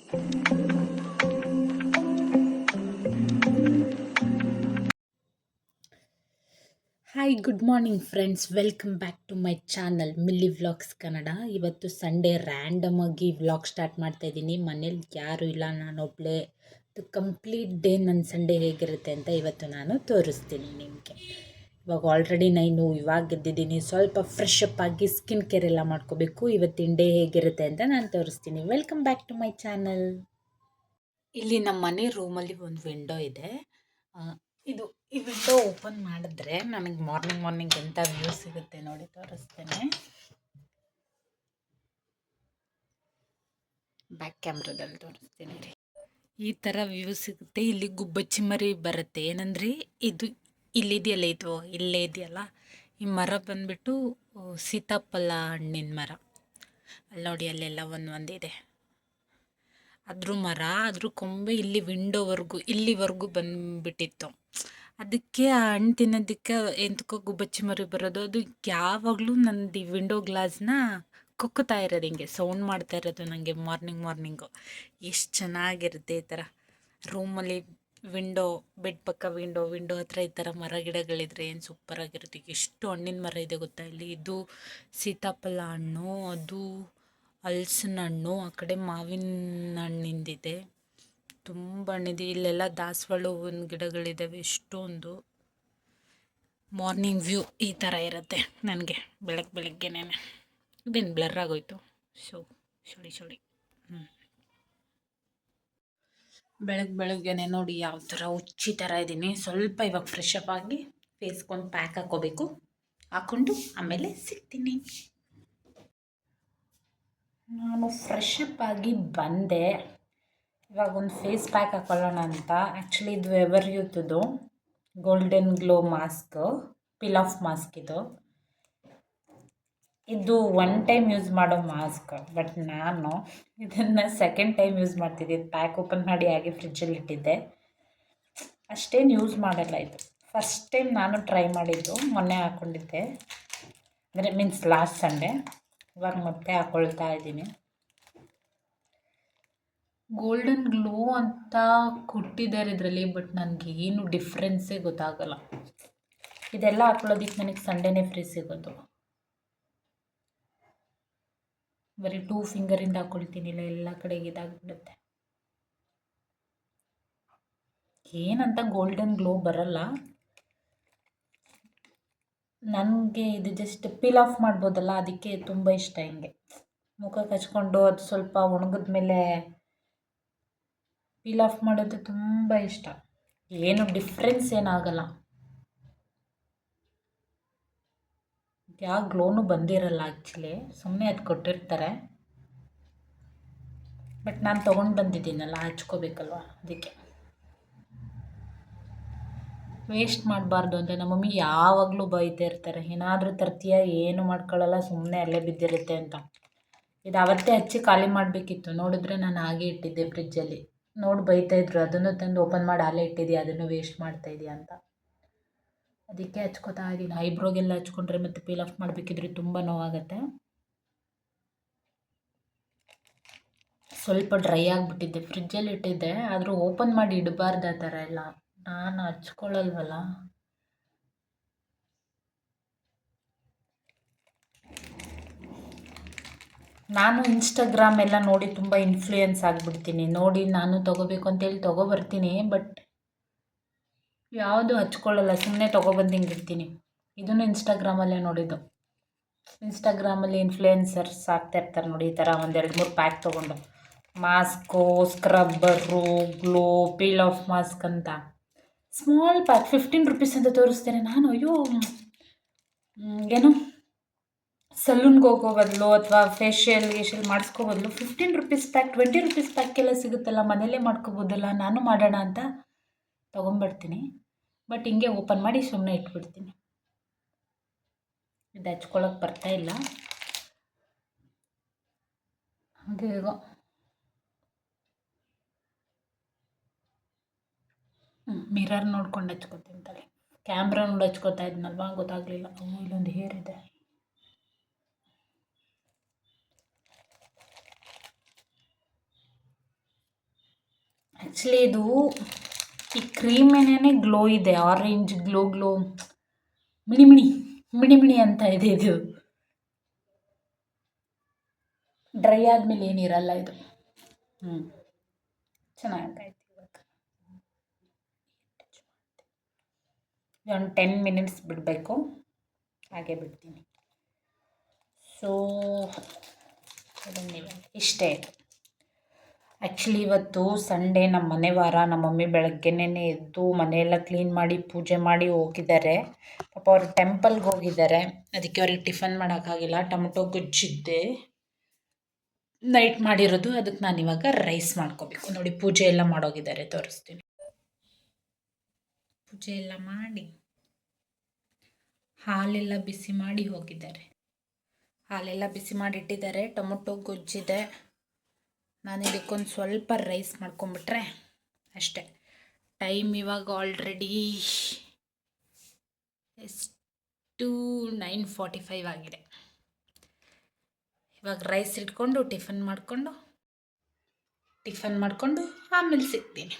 Hi good morning friends, welcome back to my channel Milli vlogs Kannada. ಇವತ್ತು Sunday random ಆಗಿ vlog start ಮಾಡ್ತಾ ಇದ್ದೀನಿ. ಮನೇಲಿ ಯಾರೂ ಇಲ್ಲ, ನಾನೊಬ್ಬಳೇ. ಕಂಪ್ಲೀಟ್ ಡೇ ನನ್ನ ಸಂಡೇ ಹೇಗಿರುತ್ತೆ ಅಂತ ಇವತ್ತು ನಾನು ತೋರಿಸ್ತೀನಿ ನಿಮಗೆ. ಇವಾಗ ಆಲ್ರೆಡಿ ನಾನು ಇವಾಗ ಎದ್ದಿದ್ದೀನಿ. ಸ್ವಲ್ಪ ಫ್ರೆಶ್ ಅಪ್ ಆಗಿ ಸ್ಕಿನ್ ಕೇರ್ ಎಲ್ಲ ಮಾಡ್ಕೋಬೇಕು. ಇವತ್ತಿನ ಡೇ ಹೇಗಿರುತ್ತೆ ಅಂತ ನಾನು ತೋರಿಸ್ತೀನಿ. Welcome back to my channel. ಇಲ್ಲಿ ನಮ್ಮ ಮನೆ ರೂಮಲ್ಲಿ ಒಂದು ವಿಂಡೋ ಇದೆ. ಇದು ಈ ವಿಂಡೋ ಓಪನ್ ಮಾಡಿದ್ರೆ ನನಗೆ ಮಾರ್ನಿಂಗ್ ಎಂಥ ವ್ಯೂ ಸಿಗುತ್ತೆ ನೋಡಿ, ತೋರಿಸ್ತೇನೆ. ಬ್ಯಾಕ್ ಕ್ಯಾಮ್ರಾದಲ್ಲಿ ತೋರಿಸ್ತೀನಿ ರೀ. ಈ ಥರ ವ್ಯೂ ಸಿಗುತ್ತೆ. ಇಲ್ಲಿ ಗುಬ್ಬಚ್ಚಿ ಮರಿ ಬರುತ್ತೆ. ಏನಂದ್ರೆ ಇದು ಇಲ್ಲಿದೆಯಲ್ಲ, ಇದು ಇಲ್ಲೇ ಇದೆಯಲ್ಲ, ಈ ಮರ ಬಂದ್ಬಿಟ್ಟು ಸೀತಾಫಲ ಹಣ್ಣಿನ ಮರ. ಅಲ್ಲಿ ನೋಡಿ, ಅಲ್ಲೆಲ್ಲ ಒಂದಿದೆ. ಅದ್ರ ಮರ, ಅದ್ರ ಕೊಂಬೆ ಇಲ್ಲಿ ಇಲ್ಲಿವರೆಗೂ ಬಂದುಬಿಟ್ಟಿತ್ತು. ಅದಕ್ಕೆ ಆ ಹಣ್ಣು ತಿನ್ನೋದಕ್ಕೆ ಎಂತಕ್ಕೋ ಗುಬ್ಬಚ್ಚಿ ಮರಿ ಬರೋದು. ಅದು ಯಾವಾಗಲೂ ನಂದು ವಿಂಡೋ ಗ್ಲಾಸ್ನ ಕೊಕ್ಕುತ್ತಾ ಇರೋದು, ಹಿಂಗೆ ಸೌಂಡ್ ಮಾಡ್ತಾ ಇರೋದು ನನಗೆ ಮಾರ್ನಿಂಗು. ಎಷ್ಟು ಚೆನ್ನಾಗಿರುತ್ತೆ ಈ ಥರ ರೂಮಲ್ಲಿ ಬೆಡ್ ಪಕ್ಕ ವಿಂಡೋ ಹತ್ರ ಈ ಥರ ಮರ ಗಿಡಗಳಿದ್ರೆ ಏನು ಸೂಪರಾಗಿರುತ್ತೆ. ಎಷ್ಟು ಹಣ್ಣಿನ ಮರ ಇದೆ ಗೊತ್ತಾ ಇಲ್ಲಿ. ಇದು ಸೀತಾಫಲ ಹಣ್ಣು, ಅದು ಹಲಸಿನ ಹಣ್ಣು, ಆ ಕಡೆ ಮಾವಿನ ಹಣ್ಣಿಂದಿದೆ. ತುಂಬ ಹಣ್ಣಿದೆ. ಇಲ್ಲೆಲ್ಲ ದಾಸವಾಳ ಹೂವಿನ ಗಿಡಗಳಿದ್ದಾವೆ ಎಷ್ಟೊಂದು. ಮಾರ್ನಿಂಗ್ ವ್ಯೂ ಈ ಥರ ಇರುತ್ತೆ ನನಗೆ ಬೆಳಗ್ಗೆನೇ. ಇದೇನು ಬ್ಲರ್ ಆಗೋಯ್ತು. ಸೊಳಿ ಬೆಳಗ್ಗೆನೆ ನೋಡಿ ಯಾವ ಥರ ಹುಚ್ಚಿ ಥರ ಇದ್ದೀನಿ. ಸ್ವಲ್ಪ ಇವಾಗ ಫ್ರೆಶ್ ಅಪ್ ಆಗಿ ಫೇಸ್ಗೊಂದು ಪ್ಯಾಕ್ ಹಾಕ್ಕೊಂಡು ಆಮೇಲೆ ಸಿಗ್ತೀನಿ. ನಾನು ಫ್ರೆಶ್ ಅಪ್ ಆಗಿ ಬಂದೆ. ಇವಾಗ ಒಂದು ಫೇಸ್ ಪ್ಯಾಕ್ ಹಾಕೊಳ್ಳೋಣ ಅಂತ. ಆ್ಯಕ್ಚುಲಿ ಇದು ಎವರ್ ಯೂತ್ದು golden glow mask, peel off mask. ಇದು ಒನ್ ಟೈಮ್ ಯೂಸ್ ಮಾಡೋ ಮಾಸ್ಕ್, ಬಟ್ ನಾನು ಇದನ್ನು ಸೆಕೆಂಡ್ ಟೈಮ್ ಯೂಸ್ ಮಾಡ್ತಿದ್ದೆ. ಪ್ಯಾಕ್ ಓಪನ್ ಮಾಡಿ ಹಾಗೆ ಫ್ರಿಜ್ಜಲ್ಲಿ ಇಟ್ಟಿದ್ದೆ. ಅಷ್ಟೇನು ಯೂಸ್ ಮಾಡಲ್ಲ ಇದು. ಫಸ್ಟ್ ಟೈಮ್ ನಾನು ಟ್ರೈ ಮಾಡಿದ್ದು, ಮೊನ್ನೆ ಹಾಕ್ಕೊಂಡಿದ್ದೆ, ಅಂದರೆ ಮೀನ್ಸ್ ಲಾಸ್ಟ್ ಸಂಡೇ. ಇವಾಗ ಮತ್ತೆ ಹಾಕ್ಕೊಳ್ತಾ ಇದ್ದೀನಿ. ಗೋಲ್ಡನ್ ಗ್ಲೋ ಅಂತ ಕೊಟ್ಟಿದ್ದಾರೆ ಇದರಲ್ಲಿ, ಬಟ್ ನನಗೇನು ಡಿಫ್ರೆನ್ಸೇ ಗೊತ್ತಾಗಲ್ಲ. ಇದೆಲ್ಲ ಹಾಕ್ಕೊಳ್ಳೋದಕ್ಕೆ ನನಗೆ ಸಂಡೇನೇ ಫ್ರೀ ಸಿಗೋದು. ಬರೀ 2 ಫಿಂಗರಿಂದ ಹಾಕ್ಕೊಳ್ತೀನಿ, ಇಲ್ಲ ಎಲ್ಲ ಕಡೆಗೆ ಇದಾಗ್ಬಿಡುತ್ತೆ. ಏನಂತ ಗೋಲ್ಡನ್ ಗ್ಲೋ ಬರಲ್ಲ ನನಗೆ. ಇದು ಜಸ್ಟ್ ಪೀಲ್ ಆಫ್ ಮಾಡ್ಬೋದಲ್ಲ, ಅದಕ್ಕೆ ತುಂಬ ಇಷ್ಟ. ಹಿಂಗೆ ಮುಖಕ್ಕೆ ಹಚ್ಕೊಂಡು ಅದು ಸ್ವಲ್ಪ ಒಣಗಿದ ಮೇಲೆ ಪೀಲ್ ಆಫ್ ಮಾಡೋದು ತುಂಬ ಇಷ್ಟ. ಏನು ಡಿಫ್ರೆನ್ಸ್ ಏನಾಗಲ್ಲ, ಯಾವ ಗ್ಲೋನು ಬಂದಿರಲ್ಲ ಆ್ಯಕ್ಚುಲಿ, ಸುಮ್ಮನೆ ಅದು ಕೊಟ್ಟಿರ್ತಾರೆ. ಬಟ್ ನಾನು ತೊಗೊಂಡು ಬಂದಿದ್ದೀನಲ್ಲ, ಹಚ್ಕೋಬೇಕಲ್ವ, ಅದಕ್ಕೆ. ವೇಸ್ಟ್ ಮಾಡಬಾರ್ದು ಅಂತ ನಮ್ಮ ಮಮ್ಮಿ ಯಾವಾಗಲೂ ಬೈತಾ ಇರ್ತಾರೆ. ಏನಾದರೂ ತರ್ತೀಯ, ಏನು ಮಾಡ್ಕೊಳ್ಳಲ್ಲ, ಸುಮ್ಮನೆ ಅಲ್ಲೇ ಬಿದ್ದಿರುತ್ತೆ ಅಂತ. ಇದು ಅವತ್ತೇ ಹಚ್ಚಿ ಖಾಲಿ ಮಾಡಬೇಕಿತ್ತು. ನೋಡಿದ್ರೆ ನಾನು ಹಾಗೆ ಇಟ್ಟಿದ್ದೆ ಫ್ರಿಜ್ಜಲ್ಲಿ. ನೋಡಿ ಬೈತಾಯಿದ್ರು, ಅದನ್ನು ತಂದು ಓಪನ್ ಮಾಡಿ ಅಲ್ಲೇ ಇಟ್ಟಿದ್ದೀಯ, ಅದನ್ನು ವೇಸ್ಟ್ ಮಾಡ್ತಾಯಿದ್ದೀಯ ಅಂತ. ಅದಕ್ಕೆ ಹಚ್ಕೋತಾ ಇದ್ದೀನಿ. ಐಬ್ರೋಗೆಲ್ಲ ಹಚ್ಕೊಂಡ್ರೆ ಮತ್ತು ಪೀಲ್ ಆಫ್ ಮಾಡಬೇಕಿದ್ರೆ ತುಂಬ ನೋವಾಗುತ್ತೆ. ಸ್ವಲ್ಪ ಡ್ರೈ ಆಗಿಬಿಟ್ಟಿದ್ದೆ, ಫ್ರಿಜ್ಜಲ್ಲಿ ಇಟ್ಟಿದ್ದೆ. ಆದರೂ ಓಪನ್ ಮಾಡಿ ಇಡಬಾರ್ದು ಆ ಥರ ಎಲ್ಲ. ನಾನು ಹಚ್ಕೊಳ್ಳಲ್ವಲ್ಲ. ನಾನು ಇನ್ಸ್ಟಾಗ್ರಾಮ್ ಎಲ್ಲ ನೋಡಿ ತುಂಬ ಇನ್ಫ್ಲೂಯೆನ್ಸ್ ಆಗಿಬಿಡ್ತೀನಿ. ನೋಡಿ ನಾನು ತೊಗೋಬೇಕು ಅಂತೇಳಿ ತೊಗೊಬರ್ತೀನಿ, ಬಟ್ ಯಾವುದು ಹಚ್ಕೊಳ್ಳಲ್ಲ, ಸುಮ್ಮನೆ ತೊಗೊಬಂದು ಹಿಂಗಿರ್ತೀನಿ. ಇದನ್ನು ಇನ್ಸ್ಟಾಗ್ರಾಮಲ್ಲೇ ನೋಡಿದ್ದು. ಇನ್ಸ್ಟಾಗ್ರಾಮಲ್ಲಿ ಇನ್ಫ್ಲೂಯೆನ್ಸರ್ಸ್ ಆಗ್ತಾಯಿರ್ತಾರೆ ನೋಡಿ, ಈ ಥರ 1-2-3 ಪ್ಯಾಕ್ ತೊಗೊಂಡು, mask, scrubber, glow, peel off mask ಅಂತ. ಸ್ಮಾಲ್ ಪ್ಯಾಕ್ 15 ರುಪೀಸ್ ಅಂತ ತೋರಿಸ್ತೇನೆ. ನಾನು ಅಯ್ಯೋ, ಏನು ಸಲೂನ್ಗೆ ಹೋಗೋ ಬದಲು ಅಥವಾ ಫೇಶಿಯಲ್ ಮಾಡಿಸ್ಕೋ ಬದಲು 15 ರುಪೀಸ್ ಪ್ಯಾಕ್, 20 ರುಪೀಸ್ ಪ್ಯಾಕೆಲ್ಲ ಸಿಗುತ್ತಲ್ಲ, ಮನೇಲೇ ಮಾಡ್ಕೋಬೋದಲ್ಲ, ನಾನು ಮಾಡೋಣ ಅಂತ ತೊಗೊಂಬರ್ತೀನಿ. ಬಟ್ ಹಿಂಗೆ ಓಪನ್ ಮಾಡಿ ಸುಮ್ಮನೆ ಇಟ್ಬಿಡ್ತೀನಿ. ಇದು ಹಚ್ಕೊಳಕ್ಕೆ ಬರ್ತಾಯಿಲ್ಲ. ಹಾಗೆ ಈಗ ಮಿರರ್ ನೋಡ್ಕೊಂಡು ಹಚ್ಕೊತೀನಿ ತಲೆ. ಕ್ಯಾಮ್ರಾ ನೋಡಿ ಹಚ್ಕೊತಾ ಇದ್ನಲ್ವ, ಗೊತ್ತಾಗಲಿಲ್ಲ. ಇಲ್ಲೊಂದು ಹೇರ್ ಇದೆ. ಆ್ಯಕ್ಚುಲಿ ಇದು ಈ ಕ್ರೀಮ್ ಏನೇ ಗ್ಲೋ ಇದೆ, ಆರೆಂಜ್ ಗ್ಲೋ ಮಿಣಿ ಮಿಣಿ ಮಿಣಿ ಮಿಣಿ ಅಂತ ಇದೆ. ಇದು ಡ್ರೈ ಆದಮೇಲೆ ಏನಿರಲ್ಲ ಇದು. ಚೆನ್ನಾಗಾಯ್ತು. ಇವಾಗ ಒಂದು 10 ಮಿನಿಟ್ಸ್ ಬಿಡಬೇಕು, ಹಾಗೆ ಬಿಡ್ತೀನಿ. ಸೊ ಇಷ್ಟೇ. ಆ್ಯಕ್ಚುಲಿ ಇವತ್ತು ಸಂಡೇ, ನಮ್ಮ ಮನೆ ವಾರ. ನಮ್ಮ ಮಮ್ಮಿ ಬೆಳಗ್ಗೆನೇ ಎದ್ದು ಮನೆಯೆಲ್ಲ ಕ್ಲೀನ್ ಮಾಡಿ ಪೂಜೆ ಮಾಡಿ ಹೋಗಿದ್ದಾರೆ. ಪಾಪ ಅವರು ಟೆಂಪಲ್ಗೆ ಹೋಗಿದ್ದಾರೆ, ಅದಕ್ಕೆ ಅವ್ರಿಗೆ ಟಿಫನ್ ಮಾಡೋಕ್ಕಾಗಿಲ್ಲ. ಟೊಮೊಟೊ ಗೊಜ್ಜಿದ್ದೆ ನೈಟ್ ಮಾಡಿರೋದು, ಅದಕ್ಕೆ ನಾನು ಇವಾಗ ರೈಸ್ ಮಾಡ್ಕೋಬೇಕು. ನೋಡಿ, ಪೂಜೆ ಎಲ್ಲ ಮಾಡೋಗಿದ್ದಾರೆ, ತೋರಿಸ್ತೀನಿ. ಪೂಜೆ ಎಲ್ಲ ಮಾಡಿ ಹಾಲೆಲ್ಲ ಬಿಸಿ ಮಾಡಿ ಹೋಗಿದ್ದಾರೆ. ಹಾಲೆಲ್ಲ ಬಿಸಿ ಮಾಡಿಟ್ಟಿದ್ದಾರೆ. ಟೊಮೊಟೊ ಗೊಜ್ಜಿದೆ. ನಾನು ಇದಕ್ಕೊಂದು ಸ್ವಲ್ಪ ರೈಸ್ ಮಾಡ್ಕೊಂಬಿಟ್ರೆ ಅಷ್ಟೇ. ಟೈಮ್ ಇವಾಗ ಆಲ್ರೆಡಿ ಎಷ್ಟು 9:45 ಆಗಿದೆ. ಇವಾಗ ರೈಸ್ ಇಟ್ಕೊಂಡು ಟಿಫನ್ ಮಾಡಿಕೊಂಡು ಆಮೇಲೆ ಸಿಗ್ತೀನಿ.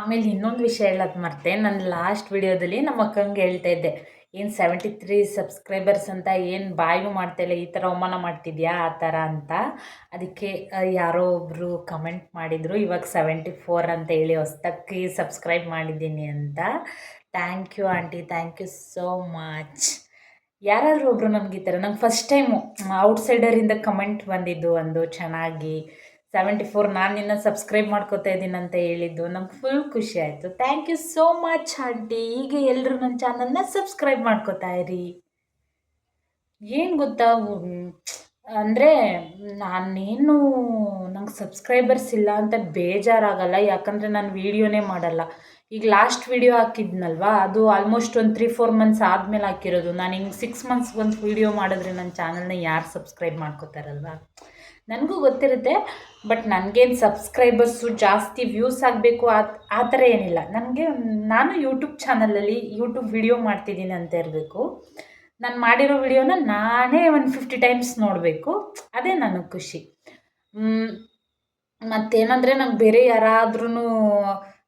ಆಮೇಲೆ ಇನ್ನೊಂದು ವಿಷಯ ಹೇಳೋದು ಮರ್ತೆ. ನಾನು ಲಾಸ್ಟ್ ವಿಡಿಯೋದಲ್ಲಿ ನಮ್ಮ ಅಕ್ಕಂಗೆ ಹೇಳ್ತಾ ಇದ್ದೆ, ಏನು 73 ಸಬ್ಸ್ಕ್ರೈಬರ್ಸ್ ಅಂತ ಏನು ಬಾಯಿನೂ ಮಾಡ್ತಾಯಿಲ್ಲ, ಈ ಥರ ಅವಮಾನ ಮಾಡ್ತಿದ್ಯಾ ಆ ಥರ ಅಂತ. ಅದಕ್ಕೆ ಯಾರೋ ಒಬ್ಬರು ಕಮೆಂಟ್ ಮಾಡಿದರು, ಇವಾಗ 74 ಅಂತ ಹೇಳಿ ಹೊಸ್ದಾಗಿ ಸಬ್ಸ್ಕ್ರೈಬ್ ಮಾಡಿದ್ದೀನಿ ಅಂತ. Thank you aunty, thank you so much. ಯಾರಾದರೂ ಒಬ್ಬರು ನಮ್ಗೆ ಈ ಥರ, ನಂಗೆ ಫಸ್ಟ್ ಟೈಮು ಔಟ್ಸೈಡರಿಂದ ಕಮೆಂಟ್ ಬಂದಿದ್ದು ಒಂದು ಚೆನ್ನಾಗಿ 74 ನಾನು ನಿನ್ನ ಸಬ್ಸ್ಕ್ರೈಬ್ ಮಾಡ್ಕೋತಾ ಇದ್ದೀನಿ ಅಂತ ಹೇಳಿದ್ದು ನಮ್ಗೆ ಫುಲ್ ಖುಷಿ ಆಯಿತು. Thank you so much aunty. ಹೀಗೆ ಎಲ್ಲರೂ ನನ್ನ ಚಾನಲ್ನ ಸಬ್ಸ್ಕ್ರೈಬ್ ಮಾಡ್ಕೋತಾ ಇರಿ. ಏನು ಗೊತ್ತಾ, ಅಂದರೆ ನಾನೇನು ನಂಗೆ ಸಬ್ಸ್ಕ್ರೈಬರ್ಸ್ ಇಲ್ಲ ಅಂತ ಬೇಜಾರಾಗಲ್ಲ, ಯಾಕಂದರೆ ನಾನು ವೀಡಿಯೋನೇ ಮಾಡಲ್ಲ. ಈಗ ಲಾಸ್ಟ್ ವೀಡಿಯೋ ಹಾಕಿದ್ನಲ್ವಾ, ಅದು ಆಲ್ಮೋಸ್ಟ್ ಒಂದು 3-4 ಮಂತ್ಸ್ ಆದಮೇಲೆ ಹಾಕಿರೋದು. ನಾನು ಹಿಂಗೆ 6 ಮಂತ್ಸ್ಗೆ ಒಂದು ವೀಡಿಯೋ ಮಾಡಿದ್ರೆ ನನ್ನ ಚಾನಲ್ನ ಯಾರು ಸಬ್ಸ್ಕ್ರೈಬ್ ಮಾಡ್ಕೋತಾರಲ್ವ, ನನಗೂ ಗೊತ್ತಿರುತ್ತೆ. ಬಟ್ ನನಗೇನು ಸಬ್ಸ್ಕ್ರೈಬರ್ಸು ಜಾಸ್ತಿ ವ್ಯೂಸ್ ಆಗಬೇಕು ಆ ಥರ ಏನಿಲ್ಲ ನನಗೆ. ನಾನು ಯೂಟ್ಯೂಬ್ ಚಾನಲಲ್ಲಿ ಯೂಟ್ಯೂಬ್ ವಿಡಿಯೋ ಮಾಡ್ತಿದ್ದೀನಿ ಅಂತ ಇರಬೇಕು. ನಾನು ಮಾಡಿರೋ ವಿಡಿಯೋನ ನಾನೇ ಒಂದು 50 ಟೈಮ್ಸ್ ನೋಡಬೇಕು, ಅದೇ ನನಗೆ ಖುಷಿ. ಮತ್ತೇನಂದರೆ ನಂಗೆ ಬೇರೆ ಯಾರಾದ್ರೂ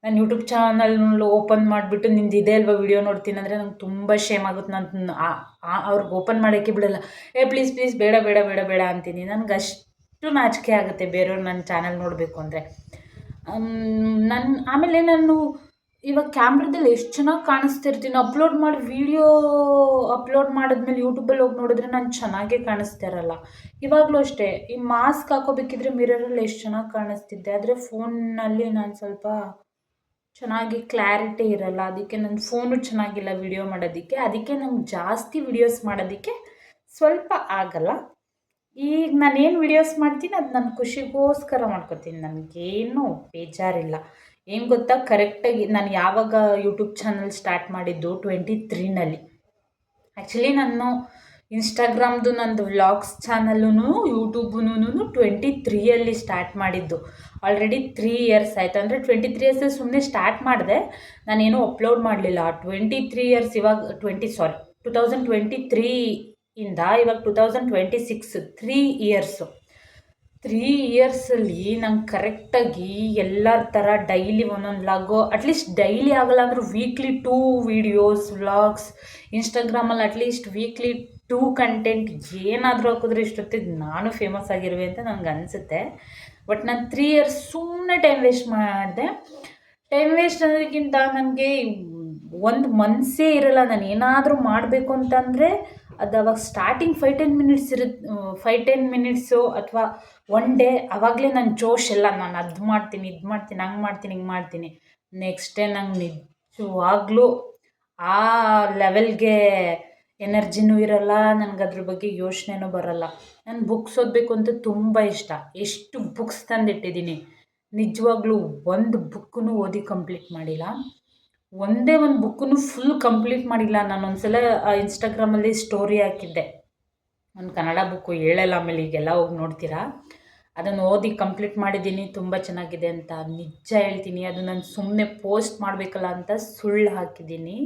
ನಾನು ಯೂಟ್ಯೂಬ್ ಚಾನಲ್ ಓಪನ್ ಮಾಡಿಬಿಟ್ಟು ನಿಂದು ಇದೆ ಅಲ್ವಾ ವಿಡಿಯೋ ನೋಡ್ತೀನಿ ಅಂದರೆ ನಂಗೆ ತುಂಬ ಶೇಮ್ ಆಗುತ್ತೆ. ನಾನು ಅವ್ರಿಗೆ ಓಪನ್ ಮಾಡೋಕ್ಕೆ ಬಿಡೋಲ್ಲ. ಪ್ಲೀಸ್ ಬೇಡ ಬೇಡ ಬೇಡ ಬೇಡ ಅಂತೀನಿ. ನನಗೆ ಅಷ್ಟು ನಾಚಿಕೆ ಆಗುತ್ತೆ ಬೇರೆಯವ್ರು ನನ್ನ ಚಾನಲ್ ನೋಡಬೇಕು ಅಂದರೆ. ಆಮೇಲೆ ನಾನು ಇವಾಗ ಕ್ಯಾಮ್ರಾದಲ್ಲಿ ಎಷ್ಟು ಚೆನ್ನಾಗಿ ಕಾಣಿಸ್ತಿರ್ತೀನಿ. ವೀಡಿಯೋ ಅಪ್ಲೋಡ್ ಮಾಡಿದ್ಮೇಲೆ ಯೂಟ್ಯೂಬಲ್ಲಿ ಹೋಗಿ ನೋಡಿದ್ರೆ ನಾನು ಚೆನ್ನಾಗೇ ಕಾಣಿಸ್ತಿರಲ್ಲ. ಇವಾಗಲೂ ಅಷ್ಟೇ, ಈ ಮಾಸ್ಕ್ ಹಾಕೋಬೇಕಿದ್ರೆ ಮಿರರಲ್ಲಿ ಎಷ್ಟು ಚೆನ್ನಾಗಿ ಕಾಣಿಸ್ತಿದ್ದೆ, ಆದರೆ ಫೋನ್ನಲ್ಲಿ ನಾನು ಸ್ವಲ್ಪ ಚೆನ್ನಾಗಿ ಕ್ಲಾರಿಟಿ ಇರಲ್ಲ. ಅದಕ್ಕೆ ನನ್ನ ಫೋನು ಚೆನ್ನಾಗಿಲ್ಲ ವಿಡಿಯೋ ಮಾಡೋದಕ್ಕೆ. ಅದಕ್ಕೆ ನಂಗೆ ಜಾಸ್ತಿ ವಿಡಿಯೋಸ್ ಮಾಡೋದಕ್ಕೆ ಸ್ವಲ್ಪ ಆಗಲ್ಲ. ಈಗ ನಾನೇನು ವಿಡಿಯೋಸ್ ಮಾಡ್ತೀನಿ ಅದು ನನ್ನ ಖುಷಿಗೋಸ್ಕರ ಮಾಡ್ಕೊತೀನಿ, ನನಗೇನು ಬೇಜಾರಿಲ್ಲ. ಏನು ಗೊತ್ತಾ, ಕರೆಕ್ಟಾಗಿ ನಾನು ಯಾವಾಗ ಯೂಟ್ಯೂಬ್ ಚಾನಲ್ ಸ್ಟಾರ್ಟ್ ಮಾಡಿದ್ದು 23ನಲ್ಲಿ. ಆ್ಯಕ್ಚುಲಿ ನಾನು ಇನ್ಸ್ಟಾಗ್ರಾಮ್ದು ನಂದು ವ್ಲಾಗ್ಸ್ ಚಾನಲ್ಲೂ ಯೂಟ್ಯೂಬ್ನೂ 23ಯಲ್ಲಿ ಸ್ಟಾರ್ಟ್ ಮಾಡಿದ್ದು. ಆಲ್ರೆಡಿ 3 ಇಯರ್ಸ್ ಆಯಿತು. ಅಂದರೆ 23 ಇಯರ್ಸಲ್ಲಿ ಸುಮ್ಮನೆ ಸ್ಟಾರ್ಟ್ ಮಾಡಿದೆ, ನಾನೇನೂ ಅಪ್ಲೋಡ್ ಮಾಡಲಿಲ್ಲ. 23 ಇಯರ್ಸ್ ಇವಾಗ 2023 ಇಂದ ಇವಾಗ 2026 3 ಇಯರ್ಸು. 3 ಇಯರ್ಸಲ್ಲಿ ನಂಗೆ ಕರೆಕ್ಟಾಗಿ ಎಲ್ಲರ ಥರ ಡೈಲಿ ಒಂದೊಂದು ವ್ಲಾಗು, ಅಟ್ಲೀಸ್ಟ್ ಡೈಲಿ ಆಗಲ್ಲ ಅಂದರೂ ವೀಕ್ಲಿ 2 ವೀಡಿಯೋಸ್ ವ್ಲಾಗ್ಸ್, ಇನ್ಸ್ಟಾಗ್ರಾಮಲ್ಲಿ ಅಟ್ಲೀಸ್ಟ್ ವೀಕ್ಲಿ 2 ಕಂಟೆಂಟ್ ಏನಾದರೂ ಹಾಕಿದ್ರೆ ಇಷ್ಟೊತ್ತಿಗೆ ನಾನು ಫೇಮಸ್ ಆಗಿರುವೆ ಅಂತ ನನಗೆ ಅನಿಸುತ್ತೆ. ಬಟ್ ನಾನು 3 ಇಯರ್ಸ್ ಸುಮ್ಮನೆ ಟೈಮ್ ವೇಸ್ಟ್ ಮಾಡಿದೆ. ಟೈಮ್ ವೇಸ್ಟ್ ಅನ್ನೋದಕ್ಕಿಂತ ನನಗೆ ಒಂದು ಮನಸ್ಸೇ ಇರಲ್ಲ. ನಾನು ಏನಾದರೂ ಮಾಡಬೇಕು ಅಂತಂದರೆ ಅದು ಅವಾಗ ಸ್ಟಾರ್ಟಿಂಗ್ 5-10 ಮಿನಿಟ್ಸ್ ಇರುತ್ತೆ. 5-10 ಮಿನಿಟ್ಸು ಅಥವಾ 1 ಡೇ, ಆವಾಗಲೇ ನನ್ನ ಜೋಶ್ ಎಲ್ಲ, ನಾನು ಅದು ಮಾಡ್ತೀನಿ ಇದು ಮಾಡ್ತೀನಿ ಹಂಗೆ ಮಾಡ್ತೀನಿ ಹಿಂಗೆ ಮಾಡ್ತೀನಿ. ನೆಕ್ಸ್ಟ್ ಡೇ ನಂಗೆ ನಿಜವಾಗ್ಲೂ ಆ ಲೆವೆಲ್ಗೆ ಎನರ್ಜಿನೂ ಇರಲ್ಲ, ನನಗೆ ಅದ್ರ ಬಗ್ಗೆ ಯೋಚನೆನೂ ಬರಲ್ಲ. ನಾನು ಬುಕ್ಸ್ ಓದಬೇಕು ಅಂತ ತುಂಬ ಇಷ್ಟ. ಎಷ್ಟು ಬುಕ್ಸ್ ತಂದಿಟ್ಟಿದ್ದೀನಿ, ನಿಜವಾಗ್ಲೂ ಒಂದು ಬುಕ್ಕೂ ಓದಿ ಕಂಪ್ಲೀಟ್ ಮಾಡಿಲ್ಲ. ಒಂದೇ ಒಂದು ಬುಕ್ಕನ್ನು ಫುಲ್ ಕಂಪ್ಲೀಟ್ ಮಾಡಿಲ್ಲ. ನಾನು ಒಂದ್ಸಲ ಇನ್ಸ್ಟಾಗ್ರಾಮಲ್ಲಿ ಸ್ಟೋರಿ ಹಾಕಿದ್ದೆ, ಒಂದು ಕನ್ನಡ ಬುಕ್ಕು ಹೇಳಲ್ಲ, ಆಮೇಲೆ ಈಗೆಲ್ಲ ಹೋಗಿ ನೋಡ್ತೀರಾ. ಅದನ್ನು ಓದಿ ಕಂಪ್ಲೀಟ್ ಮಾಡಿದ್ದೀನಿ, ತುಂಬ ಚೆನ್ನಾಗಿದೆ ಅಂತ ನಿಜ ಹೇಳ್ತೀನಿ. ಅದು ನಾನು ಸುಮ್ಮನೆ ಪೋಸ್ಟ್ ಮಾಡಬೇಕಲ್ಲ ಅಂತ ಸುಳ್ಳು ಹಾಕಿದ್ದೀನಿ.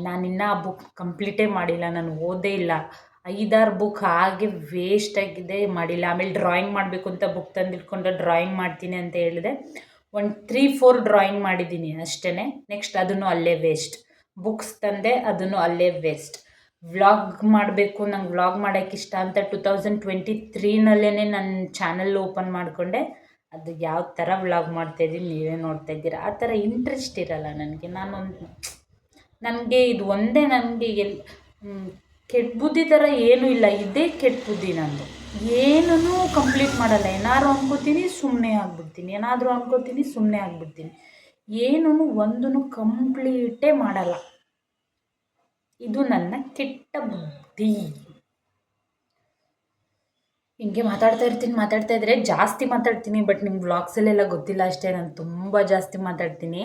ನಾನಿನ್ನೂ ಆ ಬುಕ್ ಕಂಪ್ಲೀಟೇ ಮಾಡಿಲ್ಲ, ನಾನು ಓದೇ ಇಲ್ಲ. 5-6 ಬುಕ್ ಹಾಗೆ ವೇಸ್ಟ್ ಆಗಿದೆ, ಮಾಡಿಲ್ಲ. ಆಮೇಲೆ ಡ್ರಾಯಿಂಗ್ ಮಾಡಬೇಕು ಅಂತ ಬುಕ್ ತಂದಿಟ್ಕೊಂಡು ಡ್ರಾಯಿಂಗ್ ಮಾಡ್ತೀನಿ ಅಂತ ಹೇಳಿದೆ. ಒಂದು 3-4 ಡ್ರಾಯಿಂಗ್ ಮಾಡಿದ್ದೀನಿ ಅಷ್ಟೇ. ನೆಕ್ಸ್ಟ್ ಅದನ್ನು ಅಲ್ಲೇ ವೇಸ್ಟ್. ಬುಕ್ಸ್ ತಂದೆ, ಅದನ್ನು ಅಲ್ಲೇ ವೇಸ್ಟ್. ವ್ಲಾಗ್ ಮಾಡಬೇಕು, ನಂಗೆ ವ್ಲಾಗ್ ಮಾಡೋಕ್ಕೆ ಇಷ್ಟ ಅಂತ 2023ನಲ್ಲೇ ನನ್ನ ಚಾನಲ್ ಓಪನ್ ಮಾಡಿಕೊಂಡೆ. ಅದು ಯಾವ ಥರ ವ್ಲಾಗ್ ಮಾಡ್ತಾಯಿದ್ದೀನಿ ನೀವೇ ನೋಡ್ತಾ ಇದ್ದೀರಾ. ಆ ಥರ ಇಂಟ್ರೆಸ್ಟ್ ಇರಲ್ಲ ನನಗೆ. ನನಗೆ ಇದು ಒಂದೇ, ನನಗೆ ಕೆಟ್ಟ ಬುದ್ಧಿ ಥರ ಏನೂ ಇಲ್ಲ, ಇದೇ ಕೆಟ್ಟ ಬುದ್ಧಿ ನಂದು. ಏನೂ ಕಂಪ್ಲೀಟ್ ಮಾಡಲ್ಲ. ಏನಾದ್ರು ಅಂದ್ಕೋತೀನಿ ಸುಮ್ಮನೆ ಆಗ್ಬಿಡ್ತೀನಿ, ಏನಾದರೂ ಅಂದ್ಕೋತೀನಿ ಸುಮ್ಮನೆ ಆಗ್ಬಿಡ್ತೀನಿ, ಏನೂ ಒಂದೂ ಕಂಪ್ಲೀಟೇ ಮಾಡಲ್ಲ. ಇದು ನನ್ನ ಕೆಟ್ಟ ಬುದ್ಧಿ. ಹಿಂಗೆ ಮಾತಾಡ್ತಾ ಇದ್ದರೆ ಜಾಸ್ತಿ ಮಾತಾಡ್ತೀನಿ. ಬಟ್ ನಿಮ್ಗೆ ವ್ಲಾಗ್ಸಲ್ಲೆಲ್ಲ ಗೊತ್ತಿಲ್ಲ ಅಷ್ಟೇ, ನಾನು ತುಂಬ ಜಾಸ್ತಿ ಮಾತಾಡ್ತೀನಿ.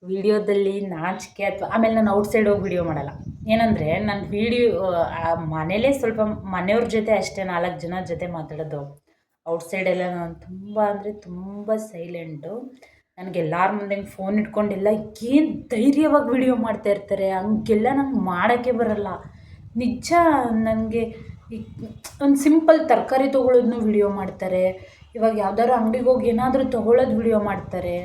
ವಿಡಿಯೋದಲ್ಲಿ ನಾಚಿಕೆ ಅಥವಾ ಆಮೇಲೆ ನಾನು ಔಟ್ಸೈಡ್ ಹೋಗಿ ವಿಡಿಯೋ ಮಾಡಲ್ಲ. ಏನಂದರೆ ನಾನು ಮನೇಲೇ ಸ್ವಲ್ಪ ಮನೆಯವ್ರ ಜೊತೆ ಅಷ್ಟೇ 4 ಜನ ಜೊತೆ ಮಾತಾಡೋದು. ಔಟ್ಸೈಡೆಲ್ಲ ನಾನು ತುಂಬ ಅಂದರೆ ತುಂಬ ಸೈಲೆಂಟು. ನನಗೆ ಎಲ್ಲರ ಮುಂದೆ ಫೋನ್ ಇಟ್ಕೊಂಡೆಲ್ಲ ಏನು ಧೈರ್ಯವಾಗಿ ವಿಡಿಯೋ ಮಾಡ್ತಾ ಇರ್ತಾರೆ, ಹಂಗೆಲ್ಲ ನಂಗೆ ಮಾಡೋಕ್ಕೆ ಬರಲ್ಲ. ನಿಜ. ನನಗೆ ಒಂದು ಸಿಂಪಲ್ ತರಕಾರಿ ತೊಗೊಳೋದನ್ನು ವಿಡಿಯೋ ಮಾಡ್ತಾರೆ. ಇವಾಗ ಯಾವ್ದಾದ್ರು ಅಂಗಡಿಗೆ ಹೋಗಿ ಏನಾದರೂ ತೊಗೊಳೋದು ವಿಡಿಯೋ ಮಾಡ್ತಾರೆ.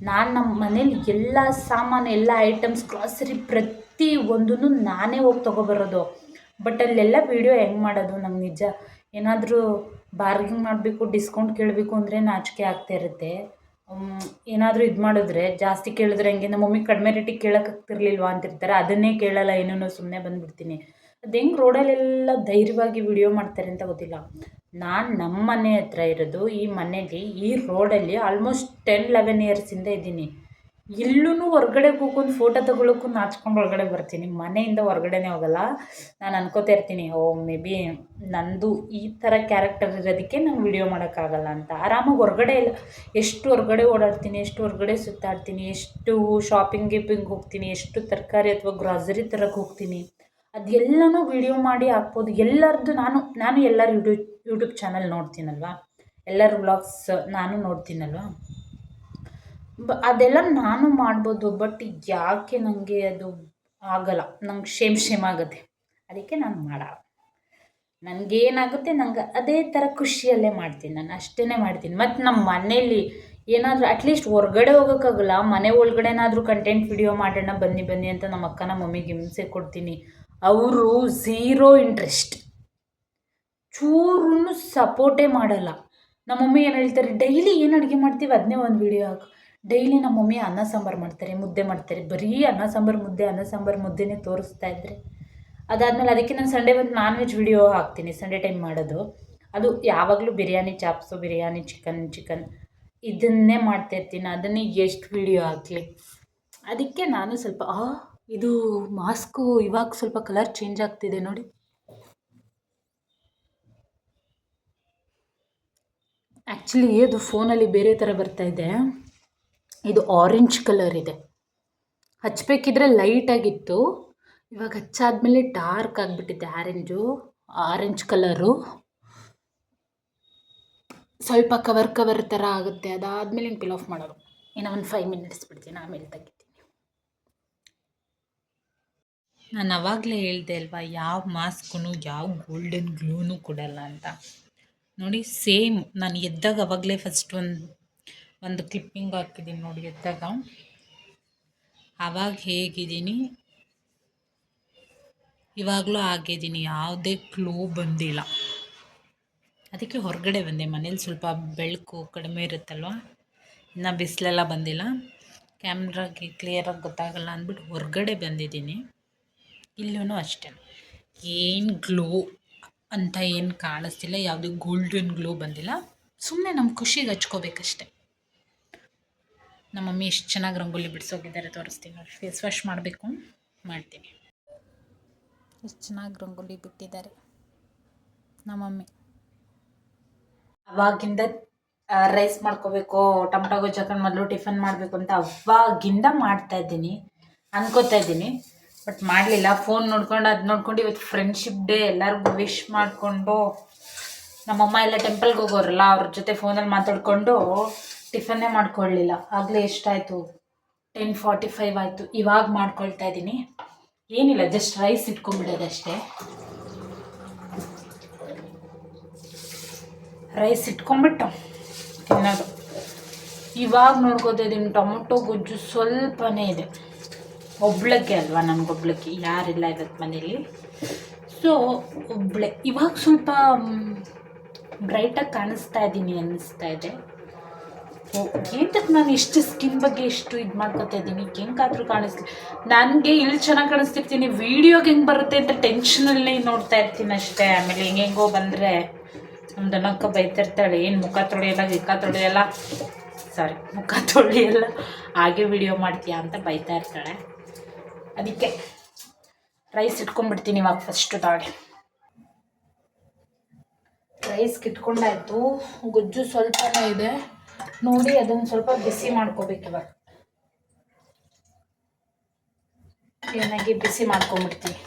ನಾನು ನಮ್ಮ ಮನೇಲಿ ಎಲ್ಲ ಸಾಮಾನು, ಎಲ್ಲ ಐಟಮ್ಸ್, ಗ್ರಾಸರಿ ಪ್ರತಿ ಒಂದೂ ನಾನೇ ಹೋಗಿ ತೊಗೊಬರೋದು. ಬಟ್ ಅಲ್ಲೆಲ್ಲ ವಿಡಿಯೋ ಹೆಂಗೆ ಮಾಡೋದು ನಂಗೆ ನಿಜ. ಏನಾದರೂ ಬಾರ್ಗಿಂಗ್ ಮಾಡಬೇಕು, ಡಿಸ್ಕೌಂಟ್ ಕೇಳಬೇಕು ಅಂದರೆ ನಾಚಿಕೆ ಆಗ್ತಾ ಇರುತ್ತೆ. ಏನಾದರೂ ಇದು ಮಾಡಿದ್ರೆ ಜಾಸ್ತಿ ಕೇಳಿದ್ರೆ ಹಂಗೆ ನಮ್ಮ ಮಮ್ಮಿ ಕಡಿಮೆ ರೇಟಿಗೆ ಕೇಳೋಕ್ಕಾಗ್ತಿರ್ಲಿಲ್ವಾ ಅಂತಿರ್ತಾರೆ. ಅದನ್ನೇ ಕೇಳಲ್ಲ, ಏನೂ ಸುಮ್ಮನೆ ಬಂದುಬಿಡ್ತೀನಿ. ಅದು ಹೆಂಗೆ ರೋಡಲ್ಲೆಲ್ಲ ಧೈರ್ಯವಾಗಿ ವಿಡಿಯೋ ಮಾಡ್ತಾರೆ ಅಂತ ಗೊತ್ತಿಲ್ಲ. ನಾನು ನಮ್ಮ ಮನೆ ಹತ್ರ ಇರೋದು, ಈ ಮನೇಲಿ ಈ ರೋಡಲ್ಲಿ ಆಲ್ಮೋಸ್ಟ್ 10-11 ಇಯರ್ಸಿಂದ ಇದ್ದೀನಿ. ಇಲ್ಲೂ ಹೊರ್ಗಡೆಗೆ ಹೋಗೊಂದು ಫೋಟೋ ತೊಗೊಳಕ್ಕೂ ನಾಚ್ಕೊಂಡು ಒಳಗಡೆ ಬರ್ತೀನಿ. ಮನೆಯಿಂದ ಹೊರ್ಗಡೆನೇ ಹೋಗಲ್ಲ. ನಾನು ಅನ್ಕೋತಾ ಇರ್ತೀನಿ, ಮೇ ಬಿ ನಂದು ಈ ಥರ ಕ್ಯಾರೆಕ್ಟರ್ ಇರೋದಕ್ಕೆ ನಾನು ವಿಡಿಯೋ ಮಾಡೋಕ್ಕಾಗಲ್ಲ ಅಂತ. ಆರಾಮಾಗಿ ಹೊರ್ಗಡೆ ಎಷ್ಟು ಹೊರ್ಗಡೆ ಓಡಾಡ್ತೀನಿ, ಎಷ್ಟು ಹೊರ್ಗಡೆ ಸುತ್ತಾಡ್ತೀನಿ, ಎಷ್ಟು ಶಾಪಿಂಗ್ ಹೋಗ್ತೀನಿ, ಎಷ್ಟು ತರಕಾರಿ ಅಥವಾ ಗ್ರಾಸರಿ ತರಕ್ಕೆ ಹೋಗ್ತೀನಿ, ಅದೆಲ್ಲನೂ ವಿಡಿಯೋ ಮಾಡಿ ಹಾಕ್ಬೋದು. ಎಲ್ಲರದ್ದು ನಾನು ಎಲ್ಲರ ಯೂಟ್ಯೂಬ್ ಚಾನಲ್ ನೋಡ್ತೀನಲ್ವ, ಎಲ್ಲರ ವ್ಲಾಗ್ಸ್ ನಾನು ನೋಡ್ತೀನಲ್ವ, ಅದೆಲ್ಲ ನಾನು ಮಾಡ್ಬೋದು. ಬಟ್ ಯಾಕೆ ನನಗೆ ಅದು ಆಗಲ್ಲ, ನಂಗೆ ಶೇಮ್ ಆಗುತ್ತೆ. ಅದಕ್ಕೆ ನಾನು ಮಾಡಲ್ಲ. ನನಗೇನಾಗುತ್ತೆ, ನಂಗೆ ಅದೇ ಥರ ಖುಷಿಯಲ್ಲೇ ಮಾಡ್ತೀನಿ, ನಾನು ಅಷ್ಟೇ ಮಾಡ್ತೀನಿ. ಮತ್ತು ನಮ್ಮ ಮನೇಲಿ ಏನಾದರೂ ಅಟ್ಲೀಸ್ಟ್ ಹೊರ್ಗಡೆ ಹೋಗೋಕ್ಕಾಗಲ್ಲ, ಮನೆ ಒಳಗಡೆನಾದರೂ ಕಂಟೆಂಟ್ ವಿಡಿಯೋ ಮಾಡೋಣ ಬನ್ನಿ ಅಂತ ನಮ್ಮ ಅಕ್ಕ ನಮ್ಮ ಮಮ್ಮಿಗೆ ಹಿಂಸೆ ಕೊಡ್ತೀನಿ. ಅವರು ಝೀರೋ ಇಂಟ್ರೆಸ್ಟ್, ಚೂರೂ ಸಪೋರ್ಟೇ ಮಾಡಲ್ಲ. ನಮ್ಮ ಮಮ್ಮಿ ಏನು ಹೇಳ್ತಾರೆ, ಡೈಲಿ ಏನು ಅಡುಗೆ ಮಾಡ್ತೀವಿ ಅದನ್ನೇ ಒಂದು ವಿಡಿಯೋ ಹಾಕು. ಡೈಲಿ ನಮ್ಮ ಮಮ್ಮಿ ಅನ್ನ ಸಾಂಬಾರು ಮಾಡ್ತಾರೆ, ಮುದ್ದೆ ಮಾಡ್ತಾರೆ, ಬರೀ ಅನ್ನ ಸಾಂಬಾರು ಮುದ್ದೆನೇ ತೋರಿಸ್ತಾ ಇದ್ದರೆ. ಅದಾದಮೇಲೆ ಅದಕ್ಕೆ ನಾನು ಸಂಡೇ ಬಂದು ನಾನ್ ವೆಜ್ ವಿಡಿಯೋ ಹಾಕ್ತೀನಿ, ಸಂಡೇ ಟೈಮ್ ಮಾಡೋದು. ಅದು ಯಾವಾಗಲೂ ಬಿರಿಯಾನಿ ಚಾಪ್ಸು, ಬಿರಿಯಾನಿ ಚಿಕನ್ ಇದನ್ನೇ ಮಾಡ್ತಾಯಿರ್ತೀನಿ. ಅದನ್ನೇ ಎಷ್ಟು ವಿಡಿಯೋ ಹಾಕಲಿ. ಅದಕ್ಕೆ ನಾನು ಸ್ವಲ್ಪ ಇದು ಮಾಸ್ಕು ಇವಾಗ ಸ್ವಲ್ಪ ಕಲರ್ ಚೇಂಜ್ ಆಗ್ತಿದೆ ನೋಡಿ. ಆ್ಯಕ್ಚುಲಿ ಅದು ಫೋನಲ್ಲಿ ಬೇರೆ ಥರ ಬರ್ತಾಯಿದೆ, ಇದು ಆರೆಂಜ್ ಕಲರ್ ಇದೆ. ಹಚ್ಚಬೇಕಿದ್ರೆ ಲೈಟಾಗಿತ್ತು, ಇವಾಗ ಹಚ್ಚಾದ್ಮೇಲೆ ಡಾರ್ಕ್ ಆಗಿಬಿಟ್ಟಿದೆ. ಆರೆಂಜ್ ಕಲರು ಸ್ವಲ್ಪ ಕವರ್ ಥರ ಆಗುತ್ತೆ. ಅದಾದಮೇಲೆ ಪಿಲ್ ಆಫ್ ಮಾಡೋದು. ಇನ್ನು ಒಂದು 5 ಮಿನಿಟ್ಸ್ ಬಿಡ್ತೀನಿ, ಆಮೇಲೆ ತೆಗಿತೀನಿ. ನಾನು ಆವಾಗಲೇ ಹೇಳಿದೆ ಅಲ್ವಾ, ಯಾವ ಮಾಸ್ಕು ಯಾವ ಗೋಲ್ಡನ್ ಗ್ಲೂನು ಕೊಡಲ್ಲ ಅಂತ. ನೋಡಿ ಸೇಮ್ ನಾನು ಎದ್ದಾಗ ಅವಾಗಲೇ ಫಸ್ಟ್ ಒಂದು ಕ್ಲಿಪ್ಪಿಂಗ್ ಹಾಕಿದ್ದೀನಿ ನೋಡಿ. ಎದ್ದಾಗ ಆವಾಗ ಹೇಗಿದ್ದೀನಿ ಇವಾಗಲೂ ಆಗಿದ್ದೀನಿ, ಯಾವುದೇ ಗ್ಲೋ ಬಂದಿಲ್ಲ. ಅದಕ್ಕೆ ಹೊರಗಡೆ ಬಂದೆ. ಮನೇಲಿ ಸ್ವಲ್ಪ ಬೆಳಕು ಕಡಿಮೆ ಇರುತ್ತಲ್ವ, ಇನ್ನು ಬಿಸಿಲೆಲ್ಲ ಬಂದಿಲ್ಲ, ಕ್ಯಾಮ್ರಾಗೆ ಕ್ಲಿಯರಾಗಿ ಗೊತ್ತಾಗಲ್ಲ ಅಂದ್ಬಿಟ್ಟು ಹೊರಗಡೆ ಬಂದಿದ್ದೀನಿ. ಇಲ್ಲೂ ಅಷ್ಟೇ, ಏನು ಗ್ಲೋ ಅಂತ ಏನು ಕಾಣಿಸ್ತಿಲ್ಲ, ಯಾವುದೇ ಗೋಲ್ಡನ್ ಗ್ಲೋ ಬಂದಿಲ್ಲ. ಸುಮ್ಮನೆ ನಮ್ಮ ಖುಷಿಗೆ ಹಚ್ಕೋಬೇಕಷ್ಟೆ. ನಮ್ಮ ಮಮ್ಮಿ ಎಷ್ಟು ಚೆನ್ನಾಗಿ ರಂಗೋಲಿ ಬಿಡಿಸೋಗಿದ್ದಾರೆ ತೋರಿಸ್ತೀನಿ ನೋಡಿ. ಫೇಸ್ ವಾಶ್ ಮಾಡಬೇಕು, ಮಾಡ್ತೀನಿ. ಎಷ್ಟು ಚೆನ್ನಾಗಿ ರಂಗೋಲಿ ಬಿಟ್ಟಿದ್ದಾರೆ ನಮ್ಮ ಮಮ್ಮಿ. ಅವಾಗಿಂದ ರೈಸ್ ಮಾಡ್ಕೋಬೇಕು, ಟೊಮಟೊ ಗೊಜ್ಜು ಹಾಕೊಂಡು ಮೊದಲು ಟಿಫನ್ ಮಾಡಬೇಕು ಅಂತ ಅವಾಗಿಂದ ಮಾಡ್ತಾಯಿದ್ದೀನಿ, ಅನ್ಕೋತಾ ಇದ್ದೀನಿ. ಬಟ್ ಮಾಡಲಿಲ್ಲ. ಫೋನ್ ನೋಡ್ಕೊಂಡು ಇವತ್ತು ಫ್ರೆಂಡ್ಶಿಪ್ ಡೇ, ಎಲ್ಲರಿಗೂ ವಿಶ್ ಮಾಡಿಕೊಂಡು, ನಮ್ಮಮ್ಮ ಎಲ್ಲ ಟೆಂಪಲ್ಗೆ ಹೋಗೋರಲ್ಲ, ಅವ್ರ ಜೊತೆ ಫೋನಲ್ಲಿ ಮಾತಾಡಿಕೊಂಡು ಟಿಫನ್ನೇ ಮಾಡ್ಕೊಳ್ಳಲಿಲ್ಲ. ಆಗಲೇ ಎಷ್ಟಾಯಿತು, 10:45 ಆಯಿತು. ಇವಾಗ ಮಾಡ್ಕೊಳ್ತಾ ಇದ್ದೀನಿ. ಏನಿಲ್ಲ, ಜಸ್ಟ್ ರೈಸ್ ಇಟ್ಕೊಂಡ್ಬಿಡೋದಷ್ಟೇ. ರೈಸ್ ಇಟ್ಕೊಂಡ್ಬಿಟ್ಟು ತಿನ್ನೋದು. ಇವಾಗ ನೋಡ್ಕೋತಾ ಇದ್ದೀನಿ ಟೊಮೊಟೊ ಗೊಜ್ಜು ಸ್ವಲ್ಪನೇ ಇದೆ. ಒಬ್ಳಕ್ಕೆ ಅಲ್ವಾ, ನಮಗೊಬ್ಳಕ್ಕೆ, ಯಾರಿಲ್ಲ ಇವತ್ತು ಮನೇಲಿ. ಸೊ ಒಬ್ಬಳೆ ಇವಾಗ ಸ್ವಲ್ಪ ಬ್ರೈಟಾಗಿ ಕಾಣಿಸ್ತಾ ಇದ್ದೀನಿ ಅನ್ನಿಸ್ತಾ ಇದೆ. ಏನಕ್ಕೆ ನಾನು ಇಷ್ಟು ಸ್ಕಿನ್ ಬಗ್ಗೆ ಇಷ್ಟು ಇದು ಮಾಡ್ಕೊತಾ ಇದ್ದೀನಿ, ಹೆಂಗಾದ್ರೂ ಕಾಣಿಸ್ಲಿ. ನನಗೆ ಇಲ್ಲಿ ಚೆನ್ನಾಗಿ ಕಾಣಿಸ್ತಿರ್ತೀನಿ, ವೀಡಿಯೋಗೆ ಹೆಂಗೆ ಬರುತ್ತೆ ಅಂತ ಟೆನ್ಷನಲ್ಲಿ ನೋಡ್ತಾ ಇರ್ತೀನಿ ಅಷ್ಟೇ. ಆಮೇಲೆ ಹೆಂಗೆಂಗೋ ಬಂದರೆ ನಮ್ಮ ದನಕ್ಕ ಬೈತಿರ್ತಾಳೆ, ಏನು ಮುಖ ತೊಳೆಯಲ್ಲ ಮುಖ ತೊಳೆಯಲ್ಲ ಹಾಗೆ ವಿಡಿಯೋ ಮಾಡ್ತೀಯಾ ಅಂತ ಬೈತಾ ಇರ್ತಾಳೆ. ಅದಕ್ಕೆ ರೈಸ್ ಇಟ್ಕೊಂಡ್ಬಿಡ್ತೀನಿ ಇವಾಗ. ಫಸ್ಟು ತಾಳೆ ರೈಸ್ಗೆ ಇಟ್ಕೊಂಡಾಯ್ತು. ಗೊಜ್ಜು ಸ್ವಲ್ಪನೇ ಇದೆ ನೋಡಿ, ಅದನ್ನು ಸ್ವಲ್ಪ ಬಿಸಿ ಮಾಡ್ಕೋಬೇಕು. ಇವಾಗ ಏನಾಗಿ ಬಿಸಿ ಮಾಡ್ಕೊಂಡ್ಬಿಡ್ತೀನಿ.